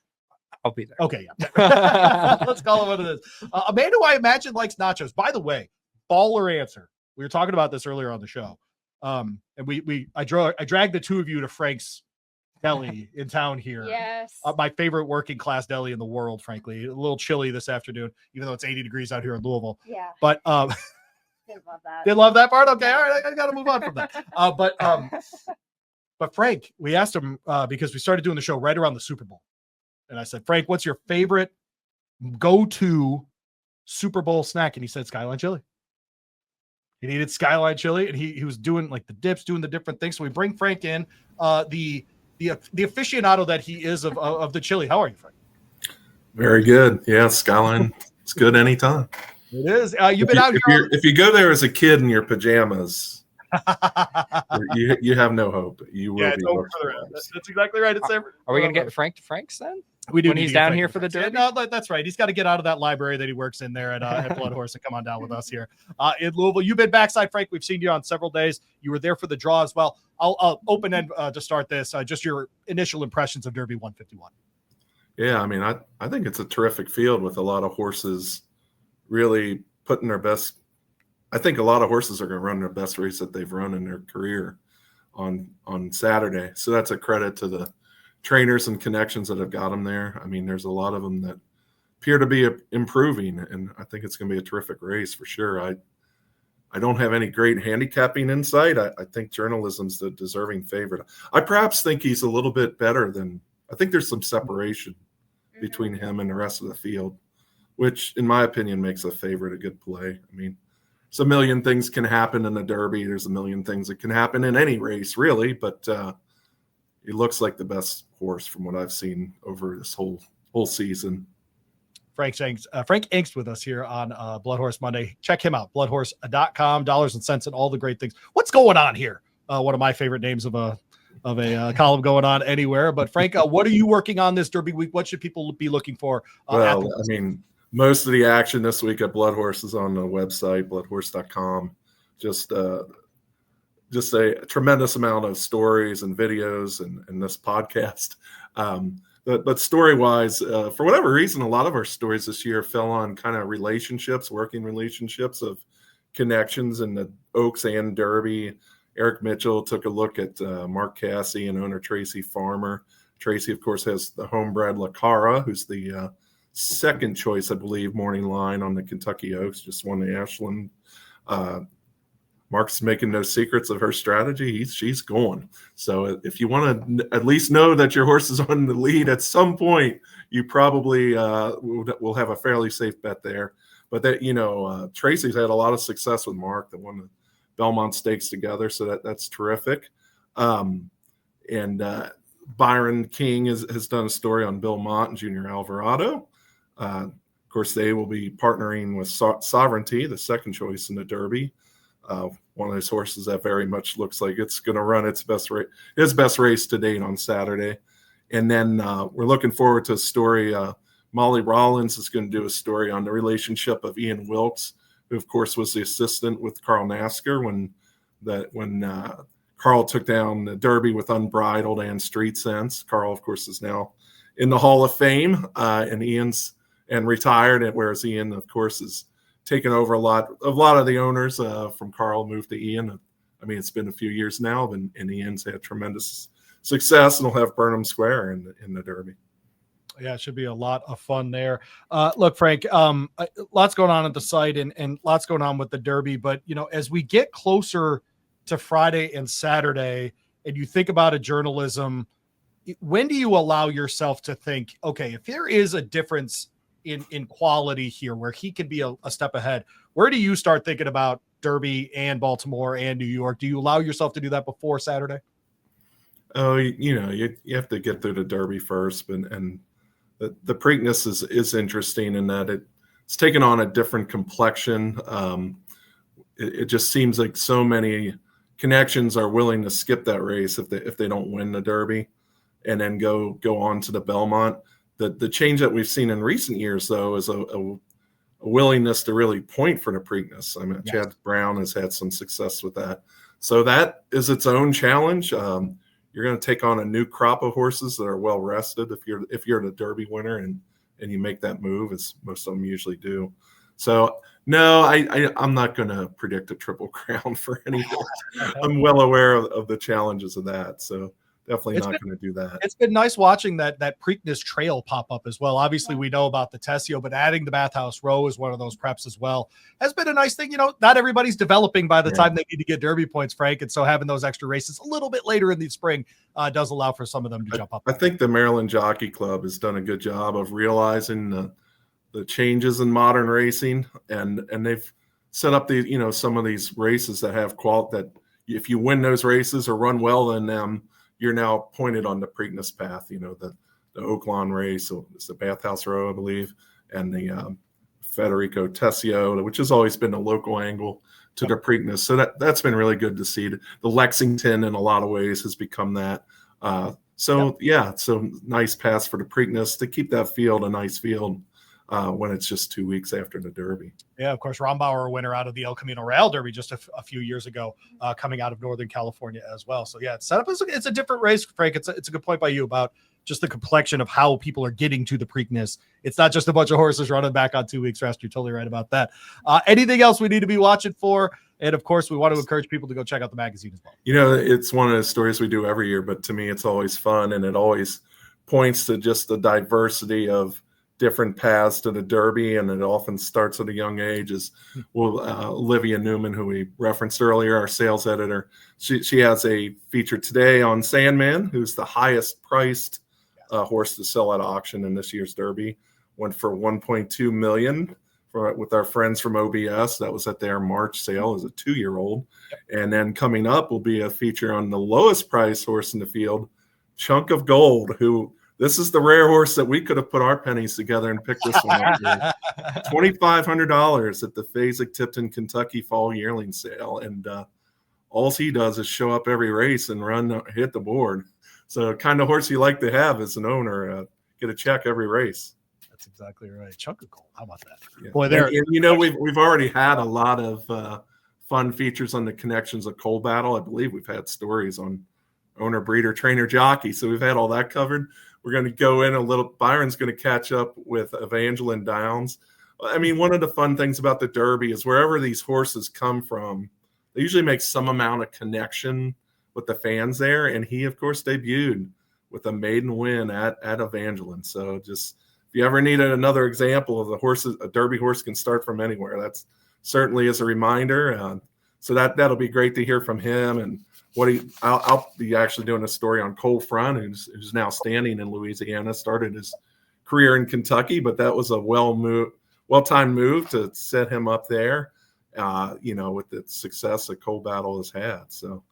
I'll be there. Okay, yeah. Let's call it what it is. Amanda, who I imagine likes nachos. By the way, baller answer. We were talking about this earlier on the show. And I dragged the two of you to Frank's deli in town here. Yes. My favorite working class deli in the world, frankly. A little chilly this afternoon, even though it's 80 degrees out here in Louisville. Yeah. But they love that. They love that part? Okay, all right. I got to move on from that. But Frank, we asked him because we started doing the show right around the Super Bowl. And I said, Frank, what's your favorite go-to Super Bowl snack? And he said Skyline chili. He needed Skyline chili, and he was doing like the dips, doing the different things. So we bring Frank in, the aficionado that he is of the chili. How are you, Frank? Very good. Yeah, Skyline. It's good anytime. It is. You've been out here. If you go there as a kid in your pajamas, you have no hope. You will be. That's exactly right. It's Are we going to get Frank to Frank's then? We do when he's down here for the Derby. No, that's right. He's got to get out of that library that he works in there at BloodHorse and come on down with us here in Louisville. You've been backside, Frank. We've seen you on several days. You were there for the draw as well. I'll open end to start this. Just your initial impressions of Derby 151. Yeah, I mean, I think it's a terrific field with a lot of horses really putting their best. I think a lot of horses are going to run their best race that they've run in their career on Saturday. So that's a credit to the trainers and connections that have got them there. I mean, there's a lot of them that appear to be improving, and I think it's going to be a terrific race for sure. I don't have any great handicapping insight. I think journalism's the deserving favorite. I perhaps think he's a little bit better than – I think there's some separation between him and the rest of the field, which, in my opinion, makes a favorite a good play. I mean, a million things can happen in the Derby. There's a million things that can happen in any race, really, but he looks like the best horse from what I've seen over this whole season. Frank Angst with us here on BloodHorse Monday. Check him out, bloodhorse.com, dollars and cents and all the great things. What's going on here? One of my favorite names of a column going on anywhere. But Frank, what are you working on this Derby week? What should people be looking for? Well, I mean, most of the action this week at BloodHorse is on the website, bloodhorse.com. Just a tremendous amount of stories and videos and this podcast. But story-wise, for whatever reason, a lot of our stories this year fell on kind of relationships, working relationships of connections in the Oaks and Derby. Eric Mitchell took a look at Mark Casse and owner Tracy Farmer. Tracy, of course, has the homebred Lacara, who's the second choice, I believe, morning line on the Kentucky Oaks, just won the Ashland. Mark's making no secrets of her strategy. She's going. So if you want to at least know that your horse is on the lead at some point, you probably will have a fairly safe bet there. But that, Tracy's had a lot of success with Mark that won the Belmont Stakes together. So that's terrific. And Byron King has done a story on Bill Mott and Junior Alvarado. Of course, they will be partnering with Sovereignty, the second choice in the Derby. One of those horses that very much looks like it's going to run his best race to date on Saturday. And then we're looking forward to a story. Molly Rollins is going to do a story on the relationship of Ian Wilkes, who of course was the assistant with Carl Nasker when Carl took down the Derby with Unbridled and Street Sense. Carl, of course, is now in the Hall of Fame, and retired. Whereas Ian, of course, is taken over a lot of the owners from Carl moved to Ian. I mean, it's been a few years now, and Ian's had tremendous success, and he'll have Burnham Square in the Derby. Yeah, it should be a lot of fun there. Look, Frank, lots going on at the site and lots going on with the Derby. But, as we get closer to Friday and Saturday, and you think about a journalism, when do you allow yourself to think, okay, if there is a difference in quality here where he can be a step ahead, where do you start thinking about Derby and Baltimore and New York? Do you allow yourself to do that before Saturday? Oh, you have to get through the Derby first, and the Preakness is interesting in that it's taken on a different complexion. It just seems like so many connections are willing to skip that race if they don't win the Derby, and then go on to the Belmont. The change that we've seen in recent years, though, is a willingness to really point for the Preakness. I mean, yes. Chad Brown has had some success with that. So that is its own challenge. You're going to take on a new crop of horses that are well rested if you're the Derby winner and you make that move, as most of them usually do. So no, I'm not going to predict a Triple Crown for any horse. I'm well aware of the challenges of that. So definitely not going to do that. It's been nice watching that Preakness trail pop up as well. Obviously, we know about the Tessio, but adding the Bathhouse Row is one of those preps as well. Has been a nice thing. Not everybody's developing by the time they need to get Derby points, Frank. And so having those extra races a little bit later in the spring does allow for some of them to jump up. I think the Maryland Jockey Club has done a good job of realizing the changes in modern racing, and they've set up some of these races that have quality, that if you win those races or run well in them, you're now pointed on the Preakness path. The Oaklawn race, it's the Bathhouse Row, I believe, and the Federico Tessio, which has always been a local angle to the Preakness. So that's been really good to see. The Lexington, in a lot of ways, has become that. So nice pass for the Preakness to keep that field a nice field when it's just 2 weeks after the Derby. Yeah, of course, Rombauer, a winner out of the El Camino Real Derby just a few years ago, coming out of Northern California as well. So yeah, it's set up it's a different race, Frank. It's a good point by you about just the complexion of how people are getting to the Preakness. It's not just a bunch of horses running back on 2 weeks rest. You're totally right about that. Anything else we need to be watching for? And of course, we want to encourage people to go check out the magazine as well. It's one of the stories we do every year, but to me, it's always fun, and it always points to just the diversity of different paths to the Derby, and it often starts at a young age. Olivia Newman, who we referenced earlier, our sales editor, she has a feature today on Sandman, who's the highest priced horse to sell at auction in this year's Derby. Went for $1.2 million with our friends from OBS. That was at their March sale as a 2-year-old. And then coming up will be a feature on the lowest price horse in the field, Chunk of Gold, who this is the rare horse that we could have put our pennies together and picked this one up here. $2,500 at the Fasig-Tipton, Kentucky Fall Yearling Sale. And all he does is show up every race and hit the board. So kind of horse you like to have as an owner, get a check every race. That's exactly right. Chunk of Gold. How about that? Yeah. Boy, there. And we've already had a lot of fun features on the connections of Coal Battle. I believe we've had stories on owner, breeder, trainer, jockey. So we've had all that covered. We're going to go in a little. Byron's going to catch up with Evangeline Downs. I mean, one of the fun things about the Derby is wherever these horses come from, they usually make some amount of connection with the fans there. And he, of course, debuted with a maiden win at Evangeline. So just if you ever needed another example of a Derby horse can start from anywhere, that's certainly is a reminder. so that'll be great to hear from him. And I'll be actually doing a story on Cole Front, who's now standing in Louisiana, started his career in Kentucky, but that was a well-timed move to set him up there, with the success that Cole Battle has had. So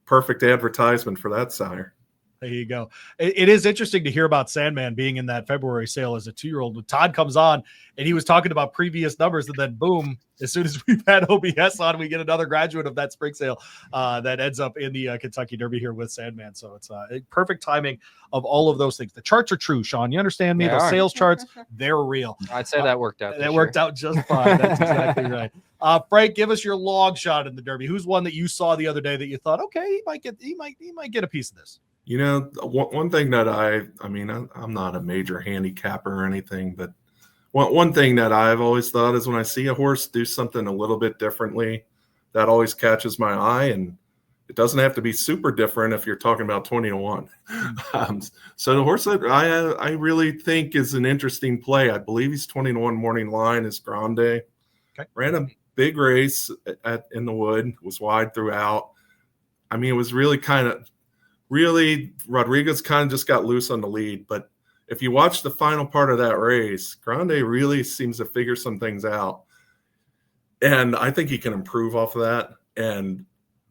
perfect advertisement for that sire. There you go. It is interesting to hear about Sandman being in that February sale as a 2-year-old. When Todd comes on and he was talking about previous numbers, and then boom, as soon as we've had OBS on, we get another graduate of that spring sale that ends up in the Kentucky Derby here with Sandman. So it's perfect timing of all of those things. The charts are true, Sean. You understand me? Those sales charts, they're real. I'd say that worked out. That worked out just fine. That's exactly right. Frank, give us your long shot in the Derby. Who's one that you saw the other day that you thought, okay, he might get a piece of this? One thing that I'm not a major handicapper or anything, but one thing that I've always thought is when I see a horse do something a little bit differently, that always catches my eye. And it doesn't have to be super different if you're talking about 20-1. So the horse that I really think is an interesting play, I believe he's 20-1 morning line, is Grande. Okay. Ran a big race in the Wood, was wide throughout. It was really, Rodriguez kind of just got loose on the lead. But if you watch the final part of that race, Grande really seems to figure some things out. And I think he can improve off of that. And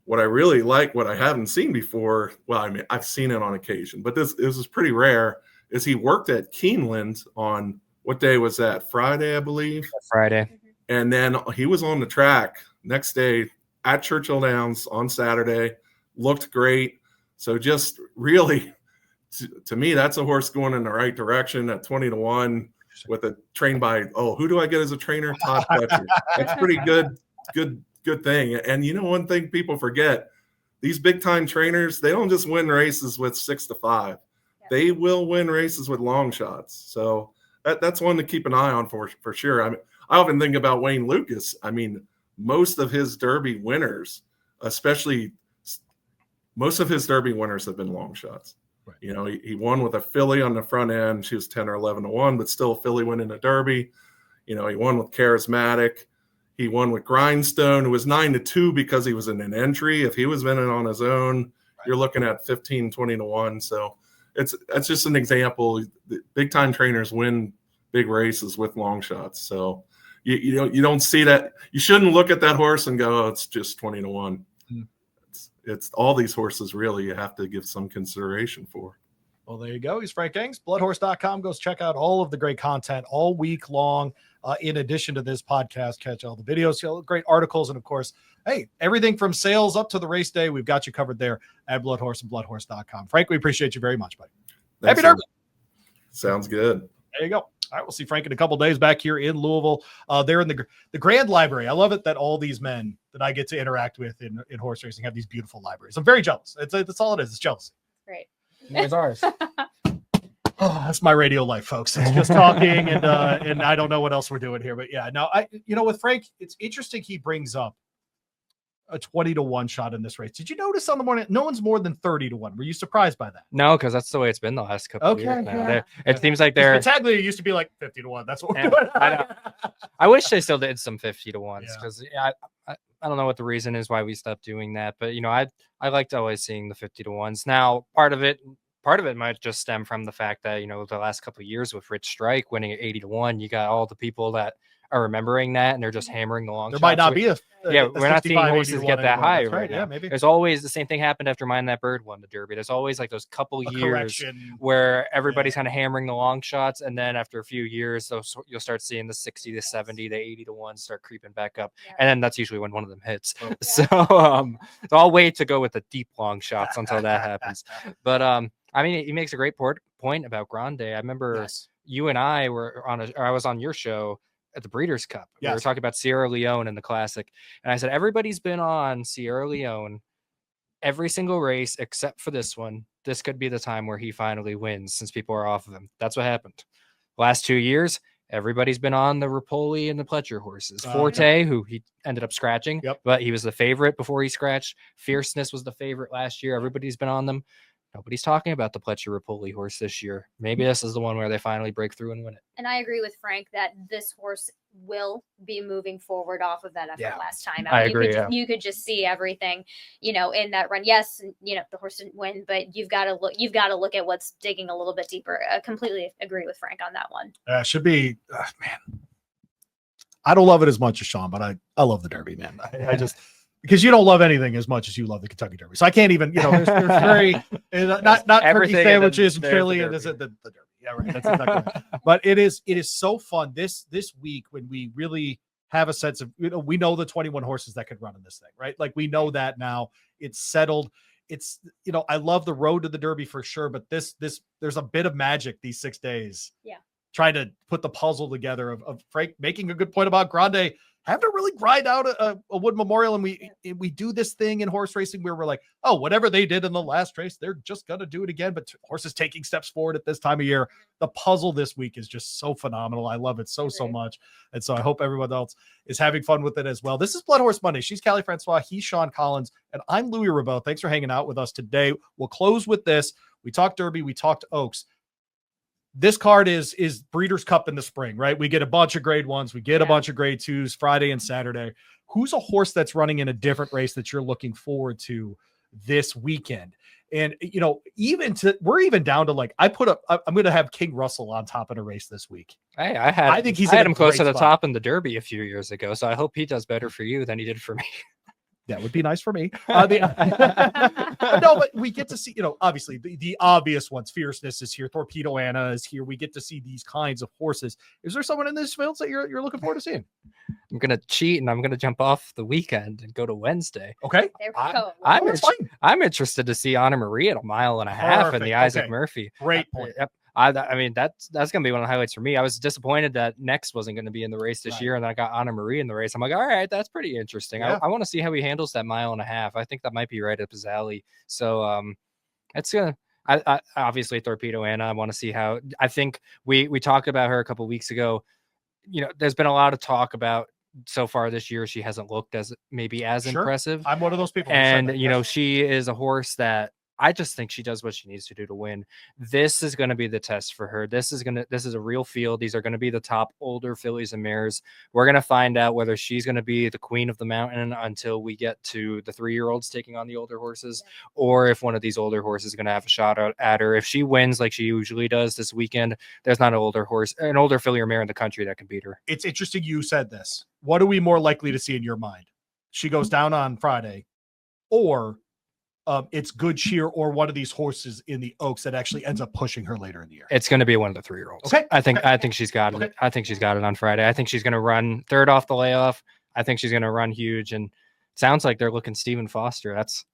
what I really like, what I haven't seen before, I've seen it on occasion, but this is pretty rare, is he worked at Keeneland on, what day was that? Friday, I believe. Friday. And then he was on the track next day at Churchill Downs on Saturday, looked great. So just really, to me, that's a horse going in the right direction at 20-1 with a trained by, who do I get as a trainer? Todd Pletcher. That's pretty good thing. And one thing people forget, these big time trainers, they don't just win races with 6-5. Yeah. They will win races with long shots. So that's one to keep an eye on for sure. I often think about Wayne Lucas. Most of his Derby winners, most of his Derby winners have been long shots. Right. He won with a filly on the front end. She was 10 or 11-1, but still a filly winning a Derby. He won with Charismatic. He won with Grindstone, who was 9-2 because he was in an entry. If he was winning on his own, right, you're looking at 15-20-1. So that's just an example. Big time trainers win big races with long shots. So you don't see that. You shouldn't look at that horse and go, it's just 20-1. It's all these horses really you have to give some consideration for. Well, there you go. He's Frank Angst. BloodHorse.com. Go check out all of the great content all week long. In addition to this podcast, catch all the videos, great articles, and of course, hey, everything from sales up to the race day, we've got you covered there at BloodHorse and BloodHorse.com. Frank, we appreciate you very much, buddy. Thanks, Happy Derby. Sounds good. There you go. All right, we'll see Frank in a couple days back here in Louisville. They're in the Grand Library. I love it that all these men that I get to interact with in horse racing have these beautiful libraries. I'm very jealous. That's all it is. It's jealousy. Great. Where's ours? Oh, that's my radio life, folks. It's just talking, and I don't know what else we're doing here. But yeah, no, with Frank, it's interesting. He brings up a 20-1 shot in this race. Did you notice on the morning, no one's more than 30-1? Were you surprised by that? No, because that's the way it's been the last couple of years now. Yeah. It seems like they're technically it used to be like 50-1. That's what we're doing. I wish they still did some 50-1s because I don't know what the reason is why we stopped doing that, but I liked always seeing the 50-1s. Now part of it might just stem from the fact that the last couple of years with Rich Strike winning at 80-1, you got all the people that are remembering that and they're just hammering the long shots. Might not be we're not seeing horses get that high right now. Yeah, maybe there's always the same thing happened after Mine That Bird won the Derby. There's always like those couple years correction where everybody's kind of hammering the long shots, and then after a few years you'll start seeing the 60-70, the 80-1 start creeping back up, and then that's usually when one of them hits. So I'll wait to go with the deep long shots until that happens. But he makes a great point about Grande. I remember you and I were I was on your show at the Breeders' Cup. We were talking about Sierra Leone in the Classic. And I said, everybody's been on Sierra Leone every single race except for this one. This could be the time where he finally wins since people are off of him. That's what happened. Last 2 years, everybody's been on the Rispoli and the Pletcher horses. Forte, who he ended up scratching, but he was the favorite before he scratched. Fierceness was the favorite last year. Everybody's been on them. Nobody's talking about the Pletcher Rispoli horse this year. Maybe this is the one where they finally break through and win it. And I agree with Frank that this horse will be moving forward off of that effort last time out. I agree. You could just see everything, in that run. Yes, the horse didn't win, but you've got to look at what's digging a little bit deeper. I completely agree with Frank on that one. Should be, man. I don't love it as much as Sean, but I love the Derby, man. I just, because you don't love anything as much as you love the Kentucky Derby. So I can't even, there's very, not turkey sandwiches and chili and the Derby. Yeah, right. That's exactly right. But it is so fun this week when we really have a sense of, we know the 21 horses that could run in this thing, right? Like we know that now. It's settled. It's, I love the road to the Derby for sure, but this there's a bit of magic these 6 days. Yeah. Trying to put the puzzle together of Frank making a good point about Grande having to really grind out a Wood Memorial. And we do this thing in horse racing where we're like, oh, whatever they did in the last race, they're just going to do it again. But horses taking steps forward at this time of year. The puzzle this week is just so phenomenal. I love it so much. And so I hope everyone else is having fun with it as well. This is BloodHorse Monday. She's Kali Francois. He's Sean Collins. And I'm Louie Rabaut. Thanks for hanging out with us today. We'll close with this. We talked Derby. We talked Oaks. This card is Breeders' Cup in the spring, right? We get a bunch of grade ones. We get a bunch of grade twos Friday and Saturday. Who's a horse that's running in a different race that you're looking forward to this weekend? And, we're even down to like, I'm going to have King Russell on top in a race this week. Hey, I think I had him close to the top in the Derby a few years ago. So I hope he does better for you than he did for me. That would be nice for me. No, but we get to see, obviously the obvious ones. Fierceness is here. Torpedo Anna is here. We get to see these kinds of horses. Is there someone in this field that you're looking forward to seeing? I'm going to cheat and I'm going to jump off the weekend and go to Wednesday. Okay. There we go. I'm interested to see Anna Marie at a mile and a half in the Isaac Murphy. Great point. Yep. I mean, that's going to be one of the highlights for me. I was disappointed that Next wasn't going to be in the race this year, and then I got Anna Marie in the race. I'm like, all right, that's pretty interesting. Yeah. I want to see how he handles that mile and a half. I think that might be right up his alley. So it's going to – I obviously, Torpedo Anna, I want to see how – I think we talked about her a couple weeks ago. There's been a lot of talk about so far this year she hasn't looked as impressive. I'm one of those people. And, she is a horse that I just think she does what she needs to do to win. This is going to be the test for her. This is a real field. These are going to be the top older fillies and mares. We're going to find out whether she's going to be the queen of the mountain until we get to the 3-year-olds taking on the older horses, or if one of these older horses is going to have a shot at her. If she wins like she usually does this weekend, there's not an older filly or mare in the country that can beat her. It's interesting you said this. What are we more likely to see in your mind? She goes down on Friday, or it's Good Cheer, or one of these horses in the Oaks that actually ends up pushing her later in the year? It's going to be one of the 3-year-olds. Okay. I think she's got it. I think she's got it on Friday. I think she's going to run third off the layoff. I think she's going to run huge, and sounds like they're looking Stephen Foster. That's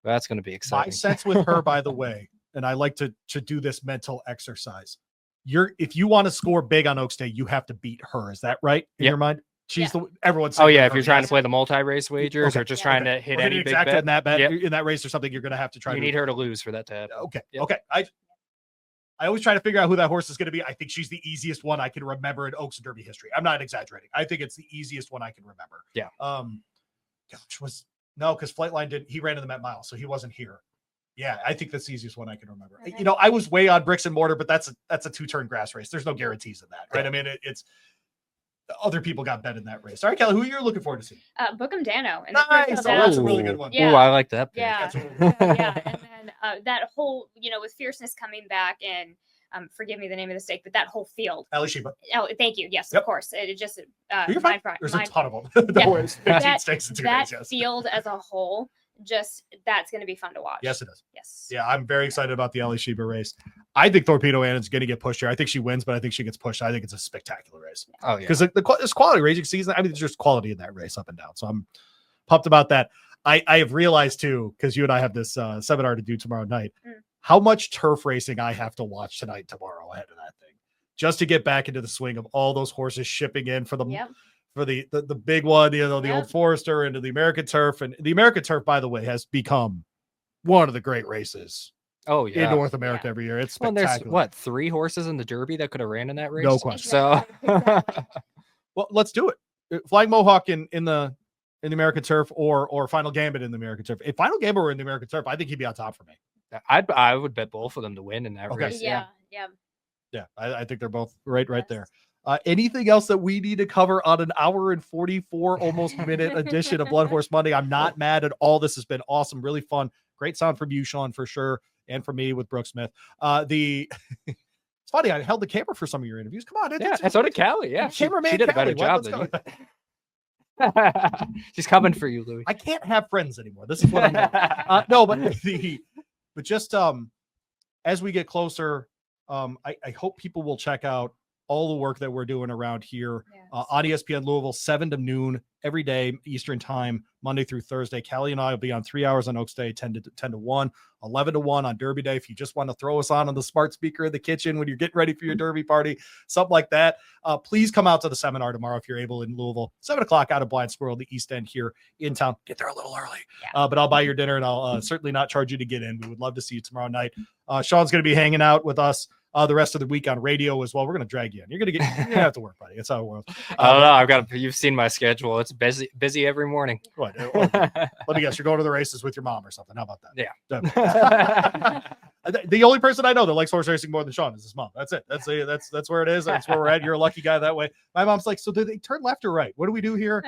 going to be exciting. My sense with her, by the way, and I like to do this mental exercise. If you want to score big on Oaks Day, you have to beat her. Is that right in your mind? She's everyone's. Oh yeah, if you're trying to play the multi-race wagers or just trying to hit any big bet in that bet in that race or something, you're going to have to try. You need her to lose for that to happen. Okay. Yep. Okay. I always try to figure out who that horse is going to be. I think she's the easiest one I can remember in Oaks and Derby history. I'm not exaggerating. I think it's the easiest one I can remember. Yeah. Because Flightline he ran in the Met Mile, so he wasn't here. Yeah, I think that's the easiest one I can remember. Okay. I was way on bricks and mortar, but that's a 2-turn grass race. There's no guarantees in that, right? I mean, it's other people got bet in that race. All right, Kelly, who are you looking forward to see? Bookham Dano. Nice. That's a really good one. Yeah. Ooh, I like that pick. Yeah. Yeah. And then that whole, with Fierceness coming back and forgive me the name of the stake, but that whole field. Ali Sheba. Oh, thank you. Yes, Yep. of course. It just You're fine. There's a ton of them. That field as a whole, that's going to be fun to watch. Yes, it is. Yes. Yeah, I'm very excited about the Ali Sheba race. I think Torpedo Anna's going to get pushed here. I think she wins, but I think she gets pushed. I think it's a spectacular race. Oh, yeah. Because this quality racing season, I mean, there's just quality in that race up and down. So I'm pumped about that. I have realized too, because you and I have this seminar to do tomorrow night, how much turf racing I have to watch tonight, tomorrow ahead of that thing, just to get back into the swing of all those horses shipping in for the big one, the Old Forester into the American Turf. And the American Turf, by the way, has become one of the great races. Oh yeah, in North America every year. It's spectacular. There's 3 horses in the Derby that could have ran in that race. No question. So, well, let's do it. Flying Mohawk in the American Turf, or Final Gambit in the American Turf. If Final Gambit were in the American Turf, I think he'd be on top for me. I would bet both of them to win in that race. Yeah. I think they're both right there. Anything else that we need to cover on an hour and 44 almost minute edition of BloodHorse Monday? I'm not mad at all. This has been awesome, really fun. Great sound from you, Sean, for sure, and from me with Brooke Smith. It's funny, I held the camera for some of your interviews. Come on, and so did Kali. Yeah, cameraman she did a better Kali. job than you. She's coming for you, Louie. I can't have friends anymore. This is what I'm doing. No, but just as we get closer, I hope people will check out all the work that we're doing around here on ESPN Louisville, 7 to noon every day, Eastern time, Monday through Thursday. Kali and I will be on 3 hours on Oaks Day, 10 to 1, 11 to 1 on Derby Day. If you just want to throw us on the smart speaker in the kitchen when you're getting ready for your Derby party, something like that, please come out to the seminar tomorrow if you're able in Louisville, 7 o'clock out of Blind Squirrel, the East End here in town. Get there a little early, but I'll buy your dinner and I'll certainly not charge you to get in. We would love to see you tomorrow night. Sean's going to be hanging out with us the rest of the week on radio as well. We're going to drag you in. You're going to have to work, buddy. That's how it works. I don't know. You've seen my schedule. It's busy every morning. What? Let me guess. You're going to the races with your mom or something. How about that? Yeah. The only person I know that likes horse racing more than Sean is his mom. That's it. That's where it is. That's where we're at. You're a lucky guy that way. My mom's like, so do they turn left or right? What do we do here?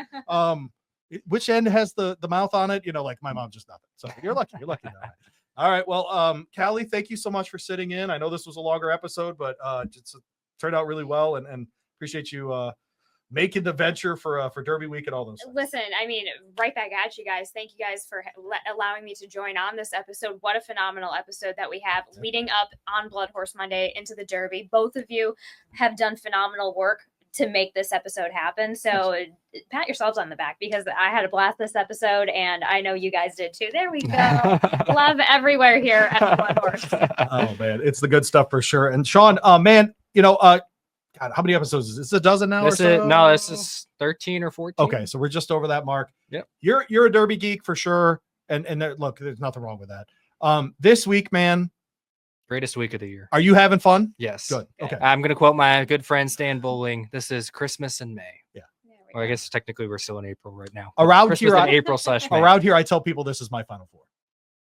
Which end has the mouth on it? Like my mom just nothing. So you're lucky. You're lucky. All right. Well, Kali, thank you so much for sitting in. I know this was a longer episode, but it's turned out really well, and appreciate you making the venture for Derby week and all those things. Listen, I mean, right back at you guys. Thank you guys for allowing me to join on this episode. What a phenomenal episode that we have leading up on BloodHorse Monday into the Derby. Both of you have done phenomenal work to make this episode happen. So pat yourselves on the back, because I had a blast this episode and I know you guys did too. There we go. Love everywhere here at the BloodHorse. Oh man, it's the good stuff for sure. And Sean, man, God, how many episodes is this? A dozen now? This is 13 or 14. Okay, so we're just over that mark. Yep. You're a Derby geek for sure. And look, there's nothing wrong with that. This week, man, greatest week of the year. Are you having fun? Yes. Good. Okay. I'm going to quote my good friend Stan Bowling. This is Christmas in May. Yeah. Well, I guess technically we're still in April right now. Around Christmas here, in April/May. Around here, I tell people this is my Final Four.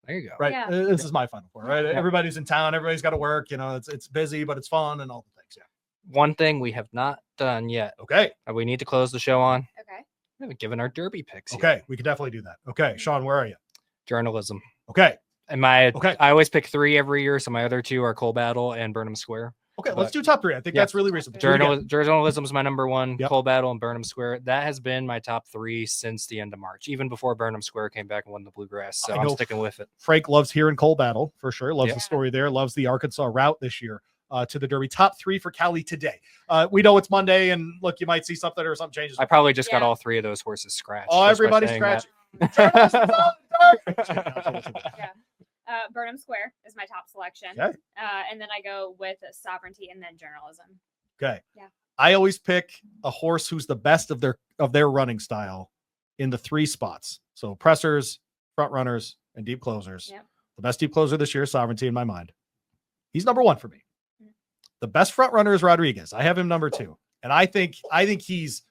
There you go. Right. Yeah. This is my Final Four. Right. Yeah. Everybody's in town. Everybody's got to work. It's busy, but it's fun and all the things. Yeah. One thing we have not done yet. Okay. We need to close the show on. Okay. We haven't given our Derby picks yet. Okay. We can definitely do that. Okay. Sean, where are you? Journalism. Okay. And I always pick 3 every year, so my other 2 are Coal Battle and Burnham Square. Okay, let's do top 3. I think that's really reasonable. Journalism is my number 1. Yep. Coal Battle and Burnham Square. That has been my top 3 since the end of March, even before Burnham Square came back and won the Bluegrass. So I'm sticking with it. Frank loves hearing Coal Battle for sure. Loves the story there. Loves the Arkansas route this year to the Derby. Top 3 for Kali today. We know it's Monday, and look, you might see something or something changes. I probably just got all 3 of those horses scratched. Oh, everybody's scratched. Burnham Square is my top selection. Okay. And then I go with Sovereignty and then Journalism. Okay. Yeah. I always pick a horse who's the best of their running style in the 3 spots. So pressers, front runners, and deep closers. Yep. The best deep closer this year, Sovereignty in my mind. He's number 1 for me. The best front runner is Rodriguez. I have him number 2. And I think he's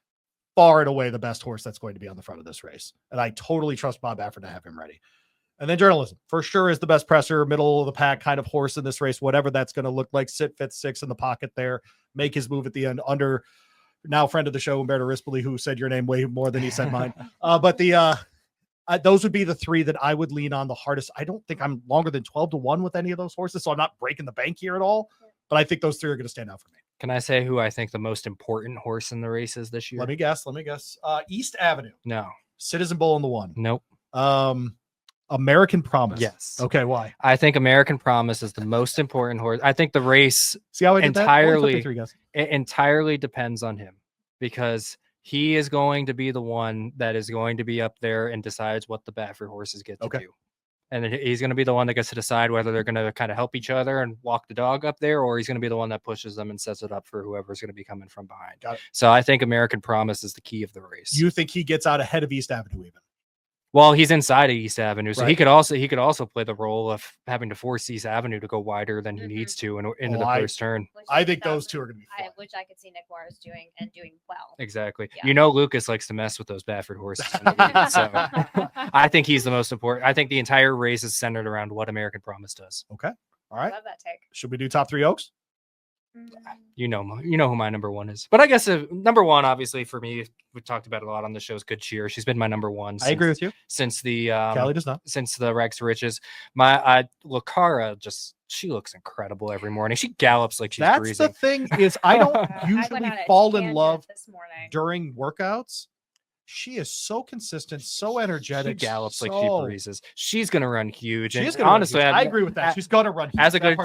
far and away the best horse that's going to be on the front of this race. And I totally trust Bob Baffert to have him ready. And then Journalism for sure is the best presser, middle of the pack kind of horse in this race, whatever that's going to look like. Sit 5th, 6th in the pocket there, make his move at the end under now friend of the show, Umberto Rispoli, who said your name way more than he said mine. But those would be the 3 that I would lean on the hardest. I don't think I'm longer than 12 to 1 with any of those horses, so I'm not breaking the bank here at all. But I think those 3 are going to stand out for me. Can I say who I think the most important horse in the race is this year? Let me guess. East Avenue. No. Citizen Bull in the 1. Nope. American Promise. Yes. Okay. Why? I think American Promise is the most important horse. I think the race See how I did that? It entirely depends on him, because he is going to be the one that is going to be up there and decides what the Baffert horses get to do. And he's going to be the one that gets to decide whether they're going to kind of help each other and walk the dog up there, or he's going to be the one that pushes them and sets it up for whoever's going to be coming from behind. Got it. So I think American Promise is the key of the race. You think he gets out ahead of East Avenue even? Well, he's inside of East Avenue, so Right. he could also play the role of having to force East Avenue to go wider than he needs to into the first turn. I think those 2 are going to be fun. Which I could see Nick Juarez doing and doing well. Exactly. Yeah. Lucas likes to mess with those Baffert horses. In the lead, so I think he's the most important. I think the entire race is centered around what American Promise does. Okay. All right. Love that take. Should we do top 3 Oaks? You know who my number one is. But I guess number one, obviously for me, we talked about it a lot on the show, is Good Cheer. She's been my number one. I agree with you. Since the Callie does not. Since the Rex Riches. My Lucara, she looks incredible every morning. She gallops like she's breathing. That's the thing is I don't usually fall in love this morning during workouts. She is so consistent, so energetic. She gallops like she breezes. She's gonna run huge. She's and honestly, I agree with that. She's gonna run huge.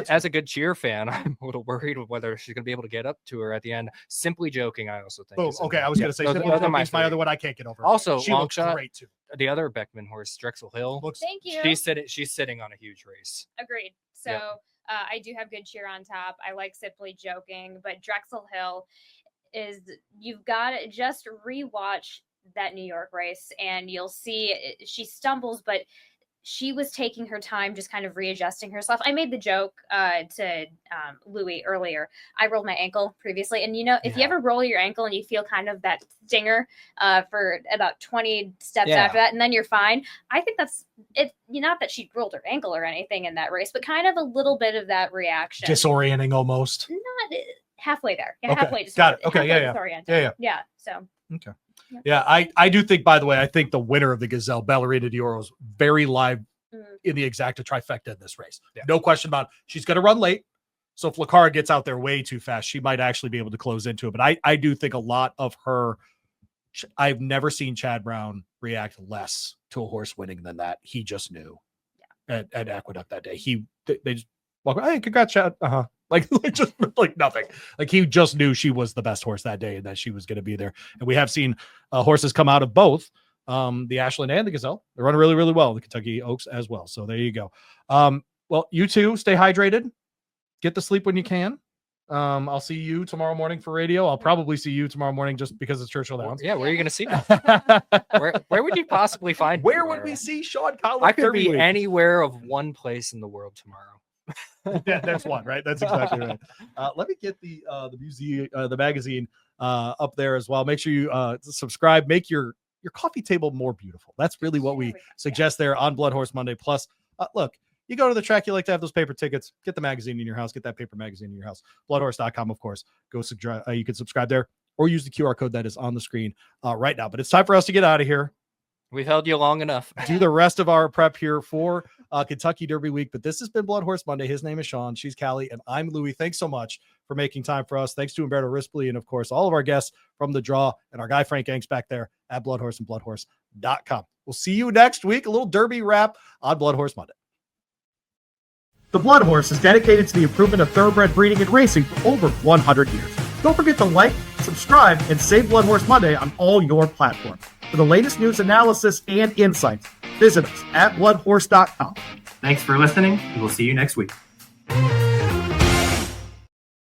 As a good cheer fan, I'm a little worried with whether she's gonna be able to get up to her at the end. Simply joking, I also think. Okay, I was gonna say Simply Joking is my other one. I can't get over. Also, she looks great too. The other Beckman horse, Drexel Hill. Thank you. She's sitting on a huge race. Agreed. So I do have Good Cheer on top. I like Simply Joking, but Drexel Hill you've got to just rewatch that New York race and you'll see she stumbles, but she was taking her time, just kind of readjusting herself. I made the joke to Louie earlier. I rolled my ankle previously, and if you ever roll your ankle and you feel kind of that stinger for about 20 steps after that, and then you're fine. I think that's it. Not that she rolled her ankle or anything in that race, but kind of a little bit of that reaction, disorienting almost. Not halfway there. Okay. Halfway. Got it. Okay. Yeah. So. Okay. Yeah, I do think, by the way, I think the winner of the Gazelle, Ballerina d'Oro, is very live in the exacta trifecta in this race. Yeah. No question about it. She's going to run late. So if Lucara gets out there way too fast, she might actually be able to close into it. But I do think a lot of her, I've never seen Chad Brown react less to a horse winning than that. He just knew at Aqueduct that day. They just walk, hey, congrats, Chad. Like just like nothing. Like he just knew she was the best horse that day and that she was going to be there. And we have seen horses come out of both the Ashland and the Gazelle. They're running really, really well. The Kentucky Oaks as well. So there you go. Well, you two stay hydrated. Get to sleep when you can. I'll see you tomorrow morning for radio. I'll probably see you tomorrow morning just because it's Churchill Downs. Yeah, where are you going to see me? where would you possibly find me? Where would we see Sean Collins? I could be anywhere of one place in the world tomorrow. Yeah, that's one, right? That's exactly right. Let me get the museum, the magazine up there as well. Make sure you subscribe. Make your coffee table more beautiful. That's really what we suggest there on BloodHorse Monday. Plus, look, you go to the track, you like to have those paper tickets. Get the magazine in your house. Get that paper magazine in your house. Bloodhorse.com, of course. Go subscribe. You can subscribe there or use the QR code that is on the screen right now. But it's time for us to get out of here. We've held you long enough. Do the rest of our prep here for Kentucky Derby week. But this has been BloodHorse Monday. His name is Sean. She's Callie. And I'm Louie. Thanks so much for making time for us. Thanks to Umberto Rispoli and, of course, all of our guests from the draw and our guy Frank Angst back there at BloodHorse and bloodhorse.com. We'll see you next week. A little Derby wrap on BloodHorse Monday. The BloodHorse is dedicated to the improvement of thoroughbred breeding and racing for over 100 years. Don't forget to like, subscribe, and save BloodHorse Monday on all your platforms. For the latest news, analysis, and insights, visit us at bloodhorse.com. Thanks for listening, and we'll see you next week.